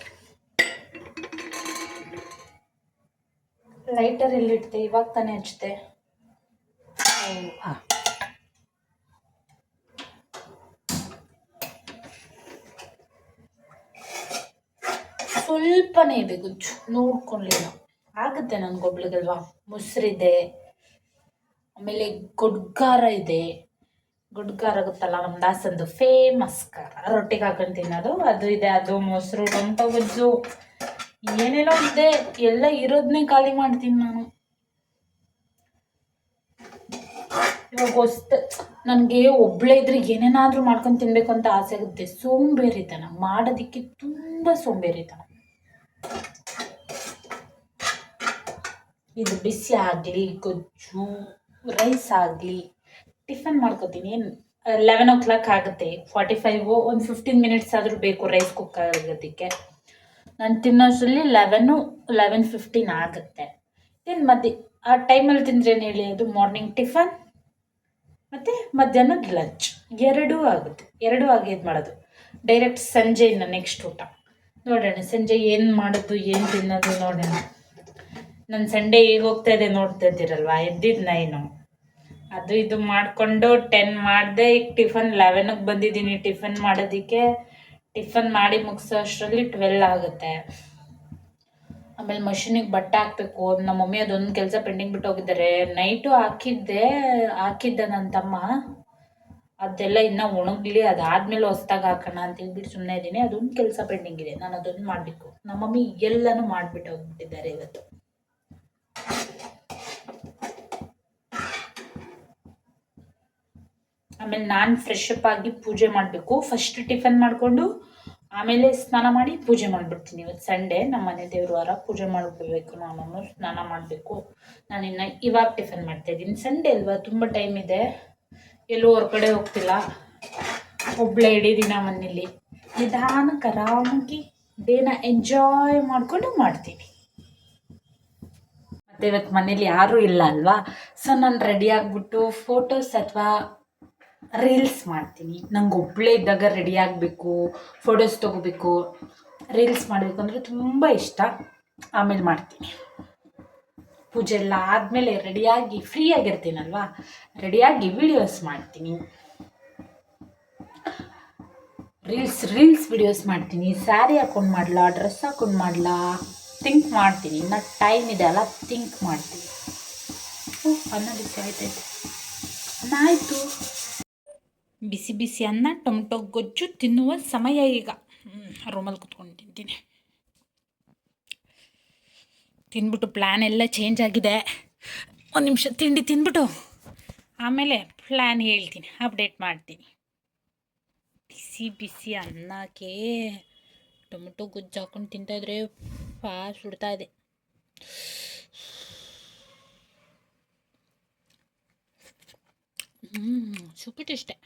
ಲೈಟರ್ ಎಲ್ಲಿಡ್ತೆ, ಇವಾಗ ತಾನೇ ಹಚ್ತೆ. ಸ್ವಲ್ಪನೇ ಇದೆ ಗೊಜ್ಜು, ನೋಡ್ಕೊಳ್ಳಿಲ್ಲ ಆಗುತ್ತೆ ನನಗೊಬ್ಳಿಗಲ್ವಾ. ಮೊಸರಿದೆ, ಆಮೇಲೆ ಗೊಡ್ಗಾರ ಇದೆ. ಗೊಡ್ಗಾರ ಗೊತ್ತಲ್ಲ, ನಮ್ಮ ದಾಸಂದು ಫೇಮಸ್ ಖಾರ, ರೊಟ್ಟಿಗೆ ಹಾಕೊಂಡು ತಿನ್ನೋದು, ಅದು ಇದೆ. ಅದು ಮೊಸರು, ಟೊಮಟೊ ಗೊಜ್ಜು, ಏನೇನೋ ಇದೆ. ಎಲ್ಲ ಇರೋದನ್ನೇ ಖಾಲಿ ಮಾಡ್ತೀನಿ ನಾನು. ಇವಾಗ ನನಗೆ ಒಬ್ಬಳೇ ಇದ್ರೆ ಏನೇನಾದರೂ ಮಾಡ್ಕೊಂಡು ತಿನ್ನಬೇಕು ಅಂತ ಆಸೆ ಆಗುತ್ತೆ. ಸೋಂಬೇರಿತನ ಮಾಡೋದಕ್ಕೆ, ತುಂಬ ಸೋಂಬೇರಿತನ. ಇದು ಬಿಸಿ ಆಗಲಿ, ಗೊಜ್ಜು ರೈಸ್ ಆಗಲಿ, ಟಿಫನ್ ಮಾಡ್ಕೋತೀನಿ. 11 o'clock ಆಗುತ್ತೆ, 45 ಒಂದು 15 minutes ಆದರೂ ಬೇಕು ರೈಸ್ ಕುಕ್ ಆಗೋದಕ್ಕೆ. ನಾನು ತಿನ್ನೋಷ್ಟರಲ್ಲಿ 11-11:15 ಆಗುತ್ತೆ. ಏನು ಮಧ್ಯೆ ಆ ಟೈಮಲ್ಲಿ ತಿಂದರೆ ಏನು ಹೇಳಿ, ಅದು ಮಾರ್ನಿಂಗ್ ಟಿಫನ್ ಮತ್ತು ಮಧ್ಯಾಹ್ನದ ಲಂಚ್ ಎರಡೂ ಆಗುತ್ತೆ. ಎರಡೂ ಆಗಿ ಇದು ಮಾಡೋದು. ಡೈರೆಕ್ಟ್ ಸಂಜೆ ಇನ್ನು ನೆಕ್ಸ್ಟ್ ಊಟ ನೋಡೋಣ. ಸಂಜೆ ಏನು ಮಾಡೋದು, ಏನು ತಿನ್ನೋದು ನೋಡೋಣ. ನನ್ನ ಸಂಡೇ ಹೇಗೆ ಹೋಗ್ತಾ ಇದೆ ನೋಡ್ತಾ ಇದ್ದೀರಲ್ವ. ಎದ್ದಿದ್ದು 9, ಅದು ಇದು ಮಾಡಿಕೊಂಡು 10 ಮಾಡಿದೆ. ಈಗ ಟಿಫನ್ 11ಕ್ಕೆ ಬಂದಿದ್ದೀನಿ ಟಿಫನ್ ಮಾಡೋದಕ್ಕೆ. ಟಿಫನ್ ಮಾಡಿ ಮುಗಿಸೋ ಅಷ್ಟರಲ್ಲಿ 12 ಆಗುತ್ತೆ. ಆಮೇಲೆ ಮಷಿನಿಗೆ ಬಟ್ಟೆ ಹಾಕಬೇಕು. ನಮ್ಮ ಮಮ್ಮಿ ಅದೊಂದು ಕೆಲಸ ಪೆಂಡಿಂಗ್ ಬಿಟ್ಟು ಹೋಗಿದ್ದಾರೆ. ನೈಟು ಹಾಕಿದ್ದೆ ನನ್ನ ತಮ್ಮ, ಅದೆಲ್ಲ ಇನ್ನೂ ಒಣಗಲಿ, ಅದಾದಮೇಲೆ ಹೊಸ್ದಾಗಿ ಹಾಕೋಣ ಅಂತ ಹೇಳ್ಬಿಟ್ಟು ಸುಮ್ಮನೆ ಇದ್ದೀನಿ. ಅದೊಂದು ಕೆಲಸ ಪೆಂಡಿಂಗ್ ಇದೆ, ನಾನು ಅದೊಂದು ಮಾಡಬೇಕು. ನಮ್ಮ ಮಮ್ಮಿ ಎಲ್ಲನೂ ಮಾಡಿಬಿಟ್ಟು ಹೋಗ್ಬಿಟ್ಟಿದ್ದಾರೆ ಇವತ್ತು. ಆಮೇಲೆ ನಾನು ಫ್ರೆಶ್ ಅಪ್ ಆಗಿ ಪೂಜೆ ಮಾಡಬೇಕು. ಫಸ್ಟ್ ಟಿಫನ್ ಮಾಡಿಕೊಂಡು ಆಮೇಲೆ ಸ್ನಾನ ಮಾಡಿ ಪೂಜೆ ಮಾಡಿಬಿಡ್ತೀನಿ. ಇವತ್ತು ಸಂಡೇ, ನಮ್ಮ ಮನೆ ದೇವ್ರ ವಾರ, ಪೂಜೆ ಮಾಡಿಬಿಡ್ಬೇಕು. ನಾನು ಸ್ನಾನ ಮಾಡಬೇಕು. ನಾನಿನ್ನು ಇವಾಗ ಟಿಫನ್ ಮಾಡ್ತಾಯಿದ್ದೀನಿ. ಸಂಡೇ ಅಲ್ವಾ, ತುಂಬ ಟೈಮ್ ಇದೆ. ಎಲ್ಲೂ ಹೊರಗಡೆ ಹೋಗ್ತಿಲ್ಲ, ಒಬ್ಬಳೇ ಇಡೀ ದಿನ ಮನೇಲಿ ನಿಧಾನಕ್ಕೆ ಆರಾಮಾಗಿ ಡೇನ ಎಂಜಾಯ್ ಮಾಡಿಕೊಂಡು ಮಾಡ್ತೀನಿ. ಮತ್ತು ಇವತ್ತು ಮನೇಲಿ ಯಾರೂ ಇಲ್ಲ ಅಲ್ವಾ, ಸೊ ನಾನು ರೆಡಿ ಆಗಿಬಿಟ್ಟು ಫೋಟೋಸ್ ಅಥವಾ ರೀಲ್ಸ್ ಮಾಡ್ತೀನಿ. ನಂಗೆ ಒಬ್ಬಳೇ ಇದ್ದಾಗ ರೆಡಿ ಆಗಬೇಕು, ಫೋಟೋಸ್ ತೊಗೋಬೇಕು, ರೀಲ್ಸ್ ಮಾಡಬೇಕು ಅಂದರೆ ತುಂಬ ಇಷ್ಟ. ಆಮೇಲೆ ಮಾಡ್ತೀನಿ. ಪೂಜೆ ಎಲ್ಲ ಆದಮೇಲೆ ರೆಡಿಯಾಗಿ ಫ್ರೀಯಾಗಿರ್ತೀನಲ್ವ, ರೆಡಿಯಾಗಿ ವಿಡಿಯೋಸ್ ಮಾಡ್ತೀನಿ. ರೀಲ್ಸ್ ವಿಡಿಯೋಸ್ ಮಾಡ್ತೀನಿ. ಸ್ಯಾರಿ ಹಾಕೊಂಡು ಮಾಡಲಾ, ಡ್ರೆಸ್ ಹಾಕೊಂಡು ಮಾಡಲಾ, ಥಿಂಕ್ ಮಾಡ್ತೀನಿ. ಇನ್ನು ಟೈಮ್ ಇದೆ ಅಲ್ಲ, ಥಿಂಕ್ ಮಾಡ್ತೀನಿ. ಅನ್ನ ಬಿಸಿ ಆಯ್ತೈತೆ, ಅನ್ನ ಆಯಿತು. ಬಿಸಿ ಬಿಸಿ ಅನ್ನ, ಟೊಮೊಟೊ ಗೊಜ್ಜು ತಿನ್ನುವ ಸಮಯ ಈಗ. ರೂಮಲ್ಲಿ ಕುತ್ಕೊಂಡು ತಿಂತೀನಿ. ತಿಂದ್ಬಿಟ್ಟು ಪ್ಲ್ಯಾನ್ ಎಲ್ಲ ಚೇಂಜ್ ಆಗಿದೆ. ಒಂದು ನಿಮಿಷ ತಿಂಡಿ ತಿಂದ್ಬಿಟ್ಟು ಆಮೇಲೆ ಪ್ಲ್ಯಾನ್ ಹೇಳ್ತೀನಿ, ಅಪ್ಡೇಟ್ ಮಾಡ್ತೀನಿ. ಬಿಸಿ ಬಿಸಿ ಅನ್ನಕ್ಕೆ ಟೊಮೊಟೊ ಗೊಜ್ಜು ಹಾಕೊಂಡು ತಿಂತಾಯಿದ್ರೆ ಫಾಸ್ಟ್ ಸುಡ್ತಾ ಇದೆ. ಸೂಪರ್ ಇಷ್ಟೇ.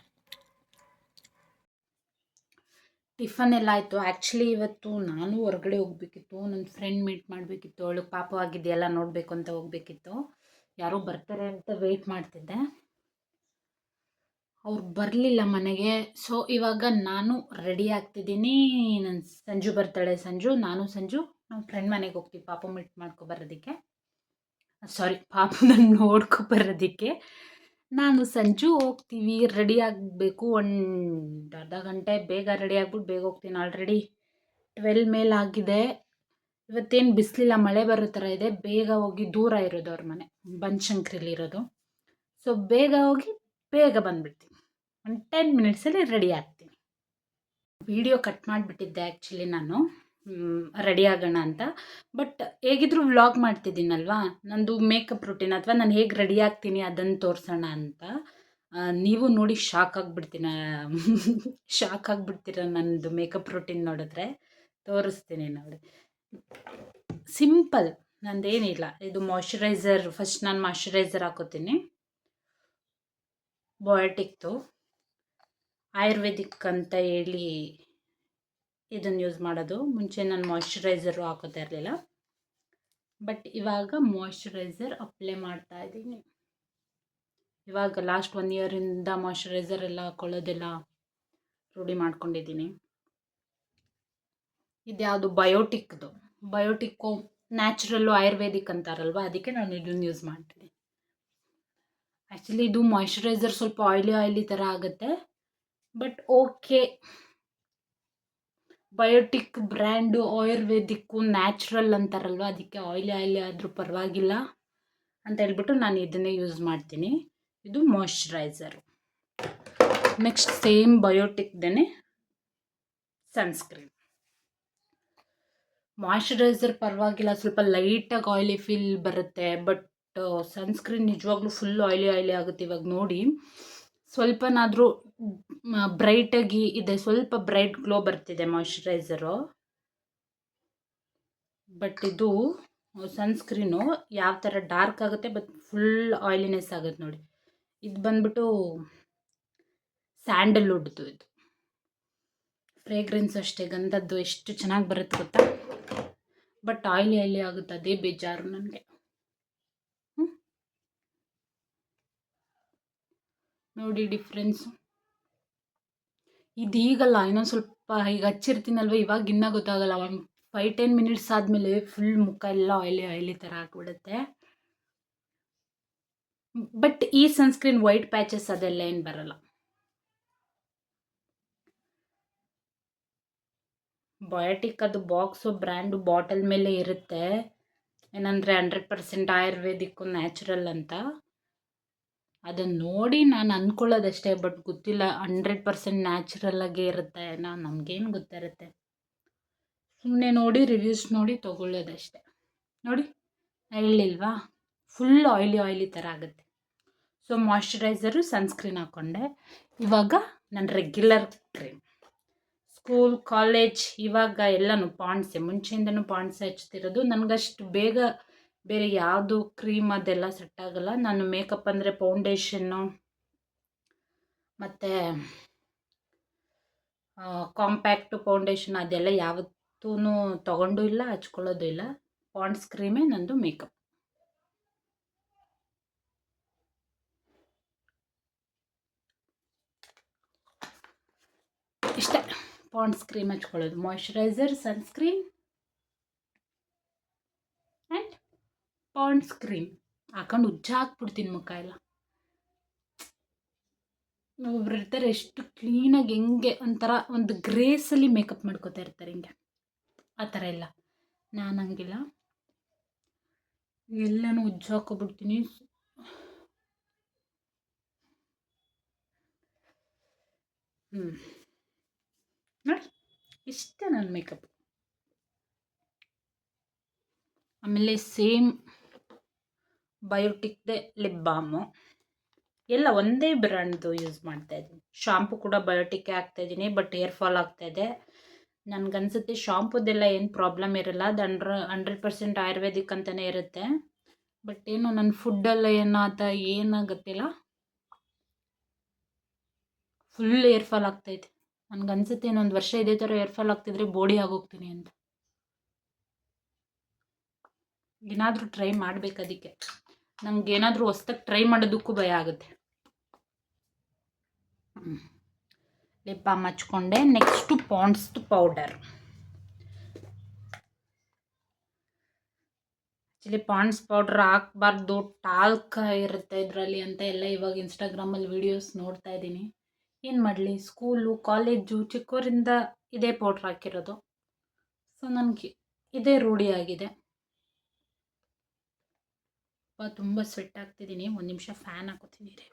ಟಿಫನ್ ಎಲ್ಲ ಆಯಿತು. ಆ್ಯಕ್ಚುಲಿ ಇವತ್ತು ನಾನು ಹೊರಗಡೆ ಹೋಗಬೇಕಿತ್ತು. ನನ್ನ ಫ್ರೆಂಡ್ ಮೀಟ್ ಮಾಡಬೇಕಿತ್ತು. ಅವಳು ಪಾಪ ಆಗಿದೆಯಲ್ಲ ನೋಡಬೇಕು ಅಂತ ಹೋಗಬೇಕಿತ್ತು. ಯಾರೋ ಬರ್ತಾರೆ ಅಂತ ವೆಯ್ಟ್ ಮಾಡ್ತಿದ್ದೆ, ಅವ್ರು ಬರಲಿಲ್ಲ ಮನೆಗೆ. ಸೊ ಇವಾಗ ನಾನು ರೆಡಿ ಆಗ್ತಿದ್ದೀನಿ. ನನ್ನ ಸಂಜು ಬರ್ತಾಳೆ. ನಾನು ಸಂಜು ನಮ್ಮ ಫ್ರೆಂಡ್ ಮನೆಗೆ ಹೋಗ್ತೀವಿ ಪಾಪ ಮೀಟ್ ಮಾಡ್ಕೊಬರೋದಕ್ಕೆ. ಪಾಪನ ನೋಡ್ಕೊಬರೋದಕ್ಕೆ ನಾನು ಸಂಜು ಹೋಗ್ತೀವಿ. ರೆಡಿ ಆಗಬೇಕು, ಒಂದು ಅರ್ಧ ಗಂಟೆ ಬೇಗ ರೆಡಿ ಆಗ್ಬಿಟ್ಟು ಬೇಗ ಹೋಗ್ತೀನಿ. ಆಲ್ರೆಡಿ 12 ಮೇಲೆ ಆಗಿದೆ. ಇವತ್ತೇನು ಬಿಸಿಲಿಲ್ಲ, ಮಳೆ ಬರೋ ಥರ ಇದೆ. ಬೇಗ ಹೋಗಿ, ದೂರ ಇರೋದು ಅವ್ರ ಮನೆ, ಬನಶಂಕರಿಲಿರೋದು. ಸೊ ಬೇಗ ಹೋಗಿ ಬೇಗ ಬಂದುಬಿಡ್ತೀನಿ. ಒಂದು 10 ಮಿನಿಟ್ಸಲ್ಲಿ ರೆಡಿ ಆಗ್ತೀನಿ. ವಿಡಿಯೋ ಕಟ್ ಮಾಡಿಬಿಟ್ಟಿದ್ದೆ ಆ್ಯಕ್ಚುಲಿ ನಾನು ರೆಡಿ ಆಗೋಣ ಅಂತ. ಬಟ್ ಹೇಗಿದ್ರು ವ್ಲಾಗ್ ಮಾಡ್ತಿದ್ದೀನಲ್ವಾ, ನಂದು ಮೇಕಪ್ ರೂಟೀನ್ ಅಥವಾ ನಾನು ಹೇಗೆ ರೆಡಿ ಆಗ್ತೀನಿ ಅದನ್ನು ತೋರಿಸೋಣ ಅಂತ. ನೀವು ನೋಡಿ ಶಾಕ್ ಆಗಿಬಿಡ್ತೀರ ನನ್ನದು ಮೇಕಪ್ ರೂಟೀನ್ ನೋಡಿದ್ರೆ. ತೋರಿಸ್ತೀನಿ ನೋಡಿ. ಸಿಂಪಲ್, ನಂದೇನಿಲ್ಲ. ಇದು ಮಾಯ್ಶ್ಚರೈಸರ್, ಫಸ್ಟ್ ನಾನು ಮಾಯ್ಶ್ಚರೈಸರ್ ಹಾಕೋತೀನಿ. ಬಯೋಟಿಕ್ದು ಆಯುರ್ವೇದಿಕ್ ಅಂತ ಹೇಳಿ ಇದನ್ನು ಯೂಸ್ ಮಾಡೋದು. ಮುಂಚೆ ನಾನು ಮಾಯ್ಶ್ಚರೈಸರು ಹಾಕೋತಾ ಇರಲಿಲ್ಲ, ಬಟ್ ಇವಾಗ ಮಾಯ್ಶ್ಚರೈಸರ್ ಅಪ್ಲೈ ಮಾಡ್ತಾ ಇದ್ದೀನಿ. ಇವಾಗ ಲಾಸ್ಟ್ 1 ಇಯರಿಂದ ಮಾಯ್ಶ್ಚರೈಸರ್ ಎಲ್ಲ ಹಾಕೊಳ್ಳೋದೆಲ್ಲ ರೂಢಿ ಮಾಡ್ಕೊಂಡಿದ್ದೀನಿ. ಇದ್ಯಾವುದು ಬಯೋಟಿಕ್ಕು ನ್ಯಾಚುರಲ್ಲು ಆಯುರ್ವೇದಿಕ್ ಅಂತಾರಲ್ವ, ಅದಕ್ಕೆ ನಾನು ಇದನ್ನು ಯೂಸ್ ಮಾಡ್ತೀನಿ. ಆ್ಯಕ್ಚುಲಿ ಇದು ಮಾಯ್ಶ್ಚರೈಸರ್ ಸ್ವಲ್ಪ ಆಯ್ಲಿ ಥರ ಆಗುತ್ತೆ, but okay. Biotique brand ayurvedic natural ಅಂತಾರಲ್ವ, ಅದಕ್ಕೆ ಆಯ್ಲಿ ಆದರೂ ಪರವಾಗಿಲ್ಲ ಅಂತ ಹೇಳ್ಬಿಟ್ಟು ನಾನು ಇದನ್ನೇ ಯೂಸ್ ಮಾಡ್ತೀನಿ. ಇದು ಮಾಯ್ಶ್ಚರೈಸರು. ನೆಕ್ಸ್ಟ್ ಸೇಮ್ ಬಯೋಟಿಕ್ದೇ ಸನ್ಸ್ಕ್ರೀನ್. ಮಾಯ್ಶ್ಚರೈಸರ್ ಪರವಾಗಿಲ್ಲ, ಸ್ವಲ್ಪ ಲೈಟಾಗಿ ಆಯ್ಲಿ ಫೀಲ್ ಬರುತ್ತೆ. ಬಟ್ ಸನ್ಸ್ಕ್ರೀನ್ ನಿಜವಾಗ್ಲೂ ಫುಲ್ ಆಯ್ಲಿ ಆಗುತ್ತೆ. ಇವಾಗ ನೋಡಿ, ಸ್ವಲ್ಪನಾದರೂ ಬ್ರೈಟಾಗಿ ಇದೆ, ಸ್ವಲ್ಪ ಬ್ರೈಟ್ ಗ್ಲೋ ಬರ್ತಿದೆ ಮಾಯ್ಶ್ಚರೈಸರು. ಬಟ್ ಇದು ಸನ್ಸ್ಕ್ರೀನು ಯಾವ ಥರ ಡಾರ್ಕ್ ಆಗುತ್ತೆ, ಬಟ್ ಫುಲ್ ಆಯ್ಲಿನೆಸ್ ಆಗುತ್ತೆ ನೋಡಿ. ಇದು ಬಂದ್ಬಿಟ್ಟು ಸ್ಯಾಂಡಲ್ವುಡ್ದು. ಇದು ಫ್ರೇಗ್ರೆನ್ಸ್ ಅಷ್ಟೇ, ಗಂಧದ್ದು ಎಷ್ಟು ಚೆನ್ನಾಗಿ ಬರುತ್ತೆ ಗೊತ್ತಾ. ಬಟ್ ಆಯ್ಲಿ ಆಗುತ್ತೆ, ಅದೇ ಬೇಜಾರು ನನಗೆ. ನೋಡಿ ಡಿಫ್ರೆನ್ಸು. ಇದೀಗಲ್ಲ, ಇನ್ನೊಂದು ಸ್ವಲ್ಪ ಈಗ ಹಚ್ಚಿರ್ತೀನಲ್ವ, ಇವಾಗ ಇನ್ನೂ ಗೊತ್ತಾಗಲ್ಲ. ಒಂದು 5-10 ಮಿನಿಟ್ಸ್ ಆದಮೇಲೆ ಫುಲ್ ಮುಖ ಎಲ್ಲ ಆಯ್ಲಿ ಥರ ಆಗಿಬಿಡುತ್ತೆ. ಬಟ್ ಈ ಸನ್ಸ್ಕ್ರೀನ್ ವೈಟ್ ಪ್ಯಾಚಸ್ ಅದೆಲ್ಲ ಏನು ಬರಲ್ಲ. ಬಯೋಟಿಕ್ ಅದು ಬಾಕ್ಸು ಬ್ರ್ಯಾಂಡು ಬಾಟಲ್ ಮೇಲೆ ಇರುತ್ತೆ, ಏನಂದರೆ 100% ಆಯುರ್ವೇದಿಕ್ಕು ನ್ಯಾಚುರಲ್ ಅಂತ. ಅದನ್ನು ನೋಡಿ ನಾನು ಅಂದ್ಕೊಳ್ಳೋದಷ್ಟೇ, ಬಟ್ ಗೊತ್ತಿಲ್ಲ 100% ನ್ಯಾಚುರಲ್ಲಾಗೇ ಇರುತ್ತೆ ನಮಗೇನು ಗೊತ್ತಿರುತ್ತೆ. ಸುಮ್ಮನೆ ನೋಡಿ ರಿವ್ಯೂಸ್ ನೋಡಿ ತೊಗೊಳ್ಳೋದಷ್ಟೇ. ನೋಡಿ ಹೇಳಿಲ್ವಾ, ಫುಲ್ ಆಯ್ಲಿ ಥರ ಆಗುತ್ತೆ. ಸೊ ಮಾಯ್ಶ್ಚರೈಸರು, ಸನ್ಸ್ಕ್ರೀನ್ ಹಾಕ್ಕೊಂಡೆ. ಇವಾಗ ನನ್ನ ರೆಗ್ಯುಲರ್ ಕ್ರೀಮ್, ಸ್ಕೂಲ್ ಕಾಲೇಜ್ ಇವಾಗ ಎಲ್ಲನೂ ಪಾಂಡ್ಸೆ, ಮುಂಚೆಯಿಂದನೂ ಪಾಂಡ್ಸೆ ಹಚ್ತಿರೋದು. ನನಗಷ್ಟು ಬೇಗ ಬೇರೆ ಯಾವುದು ಕ್ರೀಮ್ ಅದೆಲ್ಲ ಸೆಟ್ ಆಗೋಲ್ಲ. ನಾನು ಮೇಕಪ್ ಅಂದರೆ ಫೌಂಡೇಶನ್ನು ಮತ್ತು ಕಾಂಪ್ಯಾಕ್ಟು ಫೌಂಡೇಶನ್ ಅದೆಲ್ಲ ಯಾವತ್ತೂ ತೊಗೊಂಡು ಇಲ್ಲ, ಹಚ್ಕೊಳ್ಳೋದು ಇಲ್ಲ. ಪಾಂಡ್ಸ್ ಕ್ರೀಮೇ ನಂದು ಮೇಕಪ್. ಇಷ್ಟೇ, ಪಾಂಡ್ಸ್ ಕ್ರೀಮ್ ಹಚ್ಕೊಳ್ಳೋದು. Moisturiser, sunscreen and Pond's cream ಹಾಕೊಂಡು ಹಾಕ್ಬಿಡ್ತೀನಿ ಮುಖ ಎಲ್ಲ. ಒಬ್ರು ಇರ್ತಾರೆ ಎಷ್ಟು ಕ್ಲೀನಾಗಿ, ಹೆಂಗೆ ಒಂಥರ ಒಂದು ಗ್ರೇಸಲ್ಲಿ ಮೇಕಪ್ ಮಾಡ್ಕೋತಾ ಇರ್ತಾರೆ, ಹಿಂಗೆ ಆ ಥರ ಎಲ್ಲ. ನಾನು ಹಂಗಿಲ್ಲ, ಎಲ್ಲನೂ ಹಾಕ್ಕೊಬಿಡ್ತೀನಿ. ನೋಡಿ ಇಷ್ಟೇ ನನ್ನ ಮೇಕಪ್. ಆಮೇಲೆ ಸೇಮ್ ಬಯೋಟಿಕ್ದೇ ಲಿಪ್ ಬಾಮು, ಎಲ್ಲ ಒಂದೇ ಬ್ರ್ಯಾಂಡ್ದು ಯೂಸ್ ಮಾಡ್ತಾಯಿದ್ದೀನಿ. ಶಾಂಪು ಕೂಡ ಬಯೋಟಿಕ್ಕೇ ಹಾಕ್ತಾಯಿದ್ದೀನಿ, ಬಟ್ ಹೇರ್ ಫಾಲ್ ಆಗ್ತಾಯಿದೆ. ನನಗನ್ಸುತ್ತೆ ಶಾಂಪುದೆಲ್ಲ ಏನು ಪ್ರಾಬ್ಲಮ್ ಇರಲ್ಲ, ಅದು 100% ಆಯುರ್ವೇದಿಕ್ ಅಂತಲೇ ಇರುತ್ತೆ. ಬಟ್ ಏನು ನನ್ನ ಫುಡ್ಡೆಲ್ಲ ಏನಾಗುತ್ತಿಲ್ಲ, ಫುಲ್ ಹೇರ್ ಫಾಲ್ ಆಗ್ತೈತೆ. ನನಗನ್ಸುತ್ತೆ ಇನ್ನೊಂದು ವರ್ಷ ಇದೇ ಥರ ಹೇರ್ ಫಾಲ್ ಆಗ್ತಿದ್ರೆ ಬೋಡಿ ಆಗೋಗ್ತೀನಿ ಅಂತ. ಏನಾದರೂ ಟ್ರೈ ಮಾಡಬೇಕು, ಅದಕ್ಕೆ ನಮಗೇನಾದರೂ ಹೊಸ್ದಾಗಿ ಟ್ರೈ ಮಾಡೋದಕ್ಕೂ ಭಯ ಆಗುತ್ತೆ. ಲಿಪ್ ಬಾಮ್ ಹಚ್ಕೊಂಡೆ. ನೆಕ್ಸ್ಟು ಪಾಂಡ್ಸ್ದು ಪೌಡರ್. ಆ್ಯಕ್ಚುಲಿ ಪಾಂಡ್ಸ್ ಪೌಡ್ರ್ ಹಾಕ್ಬಾರ್ದು, ಟಾಲ್ಕ್ ಇರುತ್ತೆ ಇದರಲ್ಲಿ ಅಂತ ಎಲ್ಲ ಇವಾಗ ಇನ್ಸ್ಟಾಗ್ರಾಮಲ್ಲಿ ವೀಡಿಯೋಸ್ ನೋಡ್ತಾ ಇದ್ದೀನಿ. ಏನು ಮಾಡಲಿ, ಸ್ಕೂಲು ಕಾಲೇಜು ಚಿಕ್ಕವರಿಂದ ಇದೇ ಪೌಡ್ರ್ ಹಾಕಿರೋದು. ಸೊ ನನಗೆ ಇದೇ ರೂಢಿಯಾಗಿದೆ. ತುಂಬ ಸ್ವೆಟ್ ಆಗ್ತಿದ್ದೀನಿ. ಒಂದು ನಿಮಿಷ ಫ್ಯಾನ್ ಹಾಕೋತಿದ್ದೀನಿ.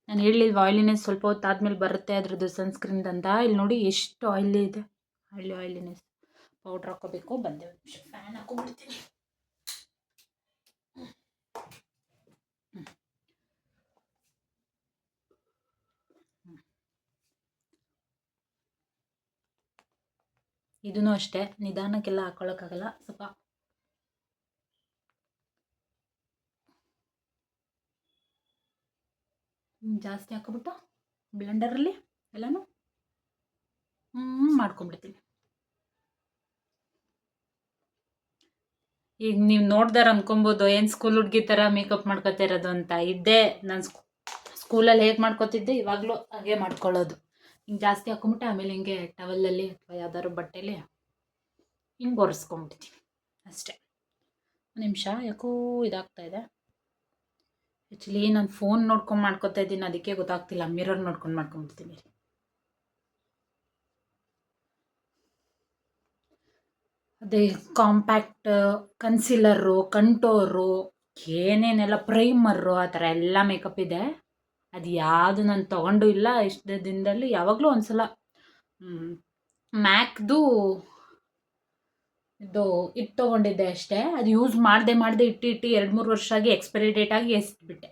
ನಾನು ಹೇಳಿಲ್ವ ಆಯಿಲಿನೆಸ್ ಸ್ವಲ್ಪ ಹೊತ್ತಾದ್ಮೇಲೆ ಬರುತ್ತೆ ಅದ್ರದ್ದು ಸನ್ಸ್ಕ್ರೀನ್ ಅಂತ. ಇಲ್ಲಿ ನೋಡಿ ಎಷ್ಟು ಆಯಿಲಿ ಇದೆ. ಆಯಿಲಿನೆಸ್ ಪೌಡ್ರ್ ಹಾಕೋಬೇಕು. ಬಂದೆ, ಒಂದು ನಿಮಿಷ ಫ್ಯಾನ್ ಹಾಕೊಂಡ್ಬಿಡ್ತೀನಿ. ಇದೂ ಅಷ್ಟೇ, ನಿಧಾನಕ್ಕೆಲ್ಲ ಹಾಕೊಳ್ಳೋಕ್ಕಾಗಲ್ಲ. ಸ್ವಲ್ಪ ಜಾಸ್ತಿ ಹಾಕೊಬಿಟ್ಟು ಬ್ಲೆಂಡರಲ್ಲಿ ಎಲ್ಲನೂ ಮಾಡ್ಕೊಂಬಿಡ್ತೀನಿ. ಈಗ ನೀವು ನೋಡ್ದಾರ ಅನ್ಕೊಬೋದು ಏನು ಸ್ಕೂಲ್ ಹುಡುಗಿ ಥರ ಮೇಕಪ್ ಮಾಡ್ಕೊತಾ ಇರೋದು ಅಂತ. ಇದ್ದೇ ನಾನು ಸ್ಕೂಲಲ್ಲಿ ಹೇಗೆ ಮಾಡ್ಕೊತಿದ್ದೆ ಇವಾಗಲೂ ಹಾಗೆ ಮಾಡ್ಕೊಳ್ಳೋದು. ಹಿಂಗೆ ಜಾಸ್ತಿ ಹಾಕೊಂಬಿಟ್ಟೆ ಆಮೇಲೆ ಹಿಂಗೆ ಟವಲಲ್ಲಿ ಅಥವಾ ಯಾವ್ದಾದ್ರು ಬಟ್ಟೆಲಿ ಹಿಂಗೆ ಒರೆಸ್ಕೊಂಬಿಡ್ತೀನಿ ಅಷ್ಟೇ. ಒಂದು ನಿಮಿಷ, ಯಾಕೋ ಇದಾಗ್ತಾಯಿದೆ. ಆ್ಯಕ್ಚುಲಿ ನಾನು ಫೋನ್ ನೋಡ್ಕೊಂಡು ಮಾಡ್ಕೊತಾ ಇದ್ದೀನಿ, ಅದಕ್ಕೆ ಗೊತ್ತಾಗ್ತಿಲ್ಲ. ಮಿರರ್ ನೋಡ್ಕೊಂಡು ಮಾಡ್ಕೊಂಬಿಡ್ತೀನಿ. ಅದೇ ಕಾಂಪ್ಯಾಕ್ಟ್, ಕನ್ಸಿಲರು, ಕಂಟೋರು, ಏನೇನೆಲ್ಲ ಪ್ರೈಮರು, ಆ ಥರ ಎಲ್ಲ ಮೇಕಪ್ ಇದೆ. ಅದು ಯಾವುದು ನಾನು ತೊಗೊಂಡು ಇಲ್ಲ ಇಷ್ಟು ದಿನದಲ್ಲಿ. ಯಾವಾಗಲೂ ಒಂದು ಸಲ ಮ್ಯಾಕ್ದು ಇದು ಇಟ್ಟು ತೊಗೊಂಡಿದ್ದೆ ಅಷ್ಟೇ. ಅದು ಯೂಸ್ ಮಾಡದೆ ಇಟ್ಟು 2-3 ವರ್ಷ ಆಗಿ ಎಕ್ಸ್ಪೈರಿ ಡೇಟ್ ಆಗಿ ಎಸ್ಬಿಟ್ಟೆ.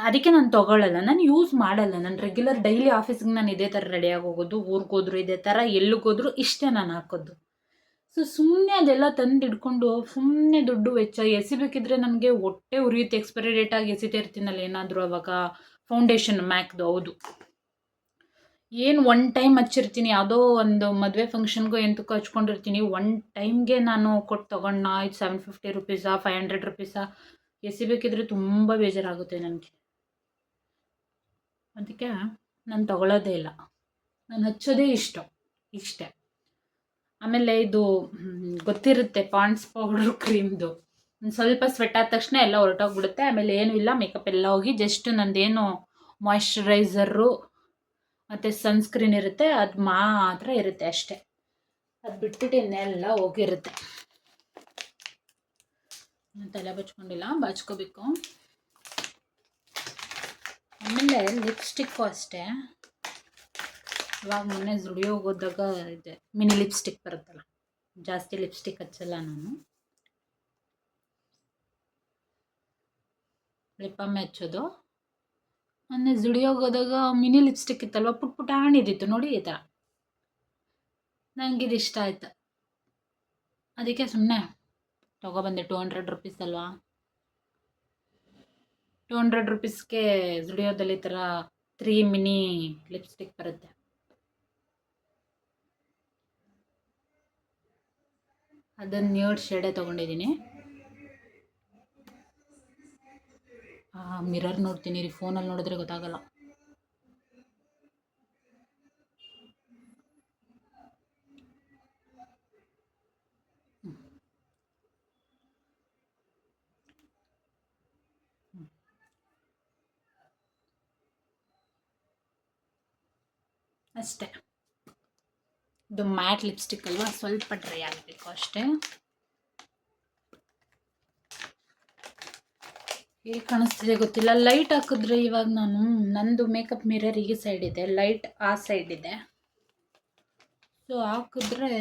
ಅದಕ್ಕೆ ನಾನು ತೊಗೊಳ್ಳಲ್ಲ, ನಾನು ಯೂಸ್ ಮಾಡಲ್ಲ. ನಾನು ರೆಗ್ಯುಲರ್ ಡೈಲಿ ಆಫೀಸ್ಗೆ ನಾನು ಇದೇ ಥರ ರೆಡಿಯಾಗಿ ಹೋಗೋದು, ಊರಿಗೋದ್ರು ಇದೇ ಥರ, ಎಲ್ಲಿಗೋದ್ರು ಇಷ್ಟೇ ನಾನು ಹಾಕೋದು. ಸೊ ಸುಮ್ಮನೆ ಅದೆಲ್ಲ ತಂದು ಇಟ್ಕೊಂಡು ಸುಮ್ಮನೆ ದುಡ್ಡು ವೆಚ್ಚ. ಎಸಿಬೇಕಿದ್ರೆ ನನಗೆ ಹೊಟ್ಟೆ ಉರಿಯುತ್ತೆ. ಎಕ್ಸ್ಪೈರಿ ಡೇಟಾಗಿ ಎಸಿತಾ ಇರ್ತೀನಲ್ಲ ಏನಾದರೂ. ಅವಾಗ ಫೌಂಡೇಶನ್ ಮ್ಯಾಕ್ದು, ಹೌದು, ಏನು ಒನ್ ಟೈಮ್ ಹಚ್ಚಿರ್ತೀನಿ. ಯಾವುದೋ ಒಂದು ಮದುವೆ ಫಂಕ್ಷನ್ಗೂ ಎಂತಕ್ಕೂ ಹಚ್ಕೊಂಡಿರ್ತೀನಿ. ಒನ್ ಟೈಮ್ಗೆ ನಾನು ಕೊಟ್ಟು ತೊಗೊಂಡ ಇದು 750 ರುಪೀಸಾ 500 ರುಪೀಸಾ. ಎಸಿಬೇಕಿದ್ರೆ ತುಂಬ ಬೇಜಾರಾಗುತ್ತೆ ನನಗೆ. ಅದಕ್ಕೆ ನಾನು ತೊಗೊಳ್ಳೋದೇ ಇಲ್ಲ. ನಾನು ಹಚ್ಚೋದೇ ಇಷ್ಟೇ. ಆಮೇಲೆ ಇದು ಗೊತ್ತಿರುತ್ತೆ, ಪಾಂಡ್ಸ್ ಪೌಡ್ರು ಕ್ರೀಮ್ದು. ಒಂದು ಸ್ವಲ್ಪ ಸ್ವೆಟ್ ಆದ ತಕ್ಷಣ ಎಲ್ಲ ಹೊರಟೋಗ್ಬಿಡುತ್ತೆ. ಆಮೇಲೆ ಏನೂ ಇಲ್ಲ, ಮೇಕಪ್ ಎಲ್ಲ ಹೋಗಿ ಜಸ್ಟ್ ನಂದೇನು ಮಾಯ್ಶ್ಚರೈಸರು ಮತ್ತು ಸನ್ಸ್ಕ್ರೀನ್ ಇರುತ್ತೆ, ಅದು ಮಾತ್ರ ಇರುತ್ತೆ ಅಷ್ಟೇ. ಅದು ಬಿಟ್ಬಿಟ್ಟು ಇನ್ನೆಲ್ಲ ಹೋಗಿರುತ್ತೆ. ತಲೆ ಬಚ್ಕೊಂಡಿಲ್ಲ, ಬಾಚ್ಕೋಬೇಕು. ಆಮೇಲೆ ಲಿಪ್ಸ್ಟಿಕ್ಕು ಅಷ್ಟೇ. ಇವಾಗ ಮೊನ್ನೆ ಜುಡಿಯೋಗೆ ಹೋದಾಗ ಇದೆ ಮಿನಿ ಲಿಪ್ಸ್ಟಿಕ್ ಬರುತ್ತಲ್ಲ, ಜಾಸ್ತಿ ಲಿಪ್ಸ್ಟಿಕ್ ಹಚ್ಚಲ್ಲ ನಾನು. ಲಿಪ್ಪಮ್ಮೆ ಹಚ್ಚೋದು. ಮೊನ್ನೆ ಜುಡಿಯೋಗೆ ಹೋದಾಗ ಮಿನಿ ಲಿಪ್ಸ್ಟಿಕ್ ಇತ್ತಲ್ವ, ಪುಟ್ಟಾಣಿದಿತ್ತು ನೋಡಿ, ಈ ಥರ. ನನಗಿದು ಇಷ್ಟ ಆಯ್ತು, ಅದಕ್ಕೆ ಸುಮ್ಮನೆ ತೊಗೊಬಂದೆ. 200 ರುಪೀಸ್ ಅಲ್ವಾ, 200 ರುಪೀಸ್ಗೆ ಜುಡಿಯೋದಲ್ಲಿ ಈ ಥರ 3 ಮಿನಿ ಲಿಪ್ಸ್ಟಿಕ್ ಬರುತ್ತೆ. ಅದನ್ನು ನ್ಯೂಡ್ ಶೇಡೇ ತೊಗೊಂಡಿದ್ದೀನಿ. ಮಿರರ್ ನೋಡ್ತೀನಿ ರೀ, ಫೋನಲ್ಲಿ ನೋಡಿದ್ರೆ ಗೊತ್ತಾಗಲ್ಲ. ಅಷ್ಟೇ. ಇದು ಮ್ಯಾಟ್ ಲಿಪ್ಸ್ಟಿಕ್ ಅಲ್ವಾ, ಸ್ವಲ್ಪ ಡ್ರೈ ಆಗಬೇಕು ಅಷ್ಟೇ. ಹೇಗೆ ಕಾಣಿಸ್ತಿದೆ ಗೊತ್ತಿಲ್ಲ, ಲೈಟ್ ಹಾಕಿದ್ರೆ. ಇವಾಗ ನಂದು ಮೇಕಪ್ ಮಿರರ್ ಈ ಸೈಡ್ ಇದೆ, ಲೈಟ್ ಆ ಸೈಡ್ ಇದೆ. ಸೊ ಹಾಕಿದ್ರೆ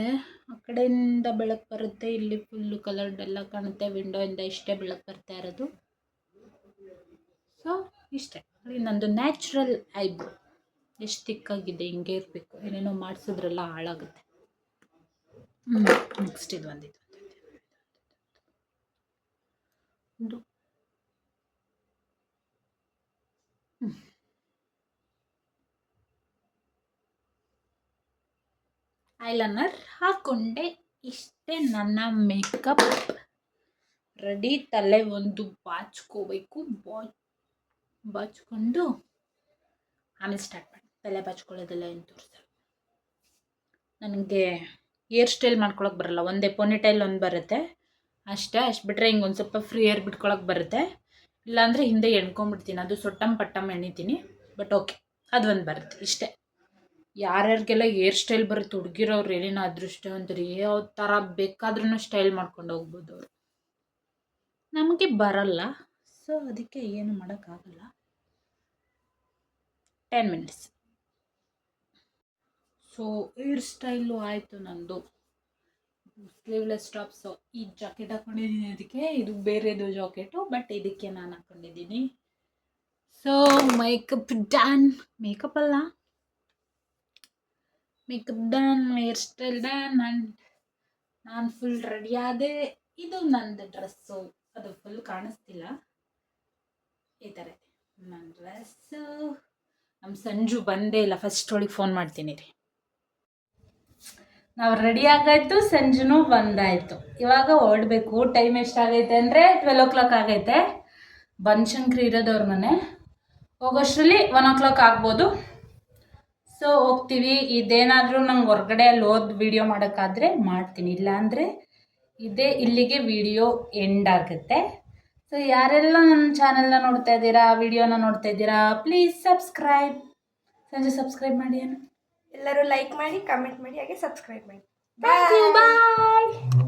ಆ ಕಡೆಯಿಂದ ಬೆಳಕು ಬರುತ್ತೆ, ಇಲ್ಲಿ ಫುಲ್ಲು ಕಲರ್ಡ್ ಎಲ್ಲ ಕಾಣುತ್ತೆ. ವಿಂಡೋಯಿಂದ ಇಷ್ಟೇ ಬೆಳಕು ಬರ್ತಾ ಇರೋದು. ಸೊ ಇಷ್ಟೇ, ನಂದು ನ್ಯಾಚುರಲ್ ಐಬ್ರೋ. ಎಷ್ಟು ತಿಕ್ಕಾಗಿದೆ, ಹಿಂಗೆ ಇರಬೇಕು. ಏನೇನೋ ಮಾಡಿಸಿದ್ರೆಲ್ಲ ಹಾಳಾಗುತ್ತೆ. ನೆಕ್ಸ್ಟ್ ಇದು ಒಂದಿತ್ತು ಐಲೈನರ್ ಹಾಕ್ಕೊಂಡೆ. ಇಷ್ಟೇ ನನ್ನ ಮೇಕಪ್ ರೆಡಿ. ತಲೆ ಒಂದು ಬಾಚ್ಕೋಬೇಕು, ಬಾಚ್ಕೊಂಡು ಆಮೇಲೆ ಸ್ಟಾರ್ಟ್ ಮಾಡಿ. ತಲೆ ಬಾಚ್ಕೊಳ್ಳೋದೆಲ್ಲ ಏನು ತೋರಿಸ್ತಾರೆ. ನನಗೆ ಹೇರ್ ಸ್ಟೈಲ್ ಮಾಡ್ಕೊಳಕ್ಕೆ ಬರಲ್ಲ. ಒಂದೇ ಪೋನಿಟೈಲ್ ಒಂದು ಬರುತ್ತೆ ಅಷ್ಟೇ. ಅಷ್ಟು ಬಿಟ್ಟರೆ ಹಿಂಗೆ ಒಂದು ಸ್ವಲ್ಪ ಫ್ರೀ ಹೇರ್ ಬಿಟ್ಕೊಳಕ್ಕೆ ಬರುತ್ತೆ. ಇಲ್ಲಾಂದರೆ ಹಿಂದೆ ಎಣ್ಕೊಂಬಿಡ್ತೀನಿ. ಅದು ಸೊಟ್ಟಮ್ ಪಟ್ಟಮ್ ಎಣಿತೀನಿ. ಬಟ್ ಓಕೆ, ಅದು ಒಂದು ಬರುತ್ತೆ ಇಷ್ಟೇ. ಯಾರ್ಯಾರಿಗೆಲ್ಲ ಹೇರ್ ಸ್ಟೈಲ್ ಬರುತ್ತೆ ಹುಡುಗಿರವ್ರು ಏನೇನು ಅದೃಷ್ಟವಂತರು ಯಾವ ಥರ ಬೇಕಾದ್ರೂ ಸ್ಟೈಲ್ ಮಾಡ್ಕೊಂಡು ಹೋಗ್ಬೋದು ಅವರು. ನಮಗೆ ಬರಲ್ಲ, ಸೊ ಅದಕ್ಕೆ ಏನು ಮಾಡೋಕ್ಕಾಗಲ್ಲ. 10 ಮಿನಿಟ್ಸ್. ಸೊ ಹೇರ್ ಸ್ಟೈಲು ಆಯಿತು ನಂದು. Sleeveless tops. ಈ ಜಾಕೆಟ್ ಹಾಕ್ಕೊಂಡಿದ್ದೀನಿ, ಅದಕ್ಕೆ ಇದು ಬೇರೆದು ಜಾಕೆಟು, ಬಟ್ ಇದಕ್ಕೆ ನಾನು ಹಾಕ್ಕೊಂಡಿದ್ದೀನಿ. So makeup done. ಮೇಕಪ್ ಅಲ್ಲ, makeup done, hair style done. ನಾನು ಫುಲ್ ರೆಡಿ ಆದೆ. ಇದು ನಂದು ಡ್ರೆಸ್ಸು, ಅದು ಫುಲ್ ಕಾಣಿಸ್ತಿಲ್ಲ, ಈ ಥರ ಇದೆ ನನ್ನ ಡ್ರೆಸ್ಸು. ನಮ್ಮ ಸಂಜು ಬಂದೇ ಇಲ್ಲ, ಫಸ್ಟ್ ಒಳಗೆ ಫೋನ್ ಮಾಡ್ತೀನಿ ರೀ. ನಾವು ರೆಡಿ ಆಗಾಯ್ತು, ಸಂಜುನೂ ಬಂದಾಯಿತು. ಇವಾಗ ಹೊರಡಬೇಕು. ಟೈಮ್ ಎಷ್ಟಾಗೈತೆ ಅಂದರೆ 12 o'clock ಆಗೈತೆ. ಬನಶಂಕರಿ ಇರೋದವ್ರ ಮನೆ. ಹೋಗೋಷ್ಟರಲ್ಲಿ 1 o'clock ಆಗ್ಬೋದು. ಸೊ ಹೋಗ್ತೀವಿ. ಇದೇನಾದರೂ ನಂಗೆ ಹೊರಗಡೆ ಅಲ್ಲಿ ಹೋದ್ ವೀಡಿಯೋ ಮಾಡೋಕ್ಕಾದರೆ ಮಾಡ್ತೀನಿ, ಇಲ್ಲಾಂದರೆ ಇಲ್ಲಿಗೆ ವಿಡಿಯೋ ಎಂಡ್ ಆಗುತ್ತೆ. ಸೊ ಯಾರೆಲ್ಲ ನನ್ನ ಚಾನೆಲ್ನ ನೋಡ್ತಾ ಇದ್ದೀರಾ, ವಿಡಿಯೋನ ನೋಡ್ತಾ ಇದ್ದೀರಾ, ಪ್ಲೀಸ್ ಸಬ್ಸ್ಕ್ರೈಬ್. ಸಂಜೆ ಸಬ್ಸ್ಕ್ರೈಬ್ ಮಾಡಿ. ಎಲ್ಲರೂ ಲೈಕ್ ಮಾಡಿ, ಕಮೆಂಟ್ ಮಾಡಿ, ಹಾಗೆ ಸಬ್ಸ್ಕ್ರೈಬ್ ಮಾಡಿ. ಬಾಯ್.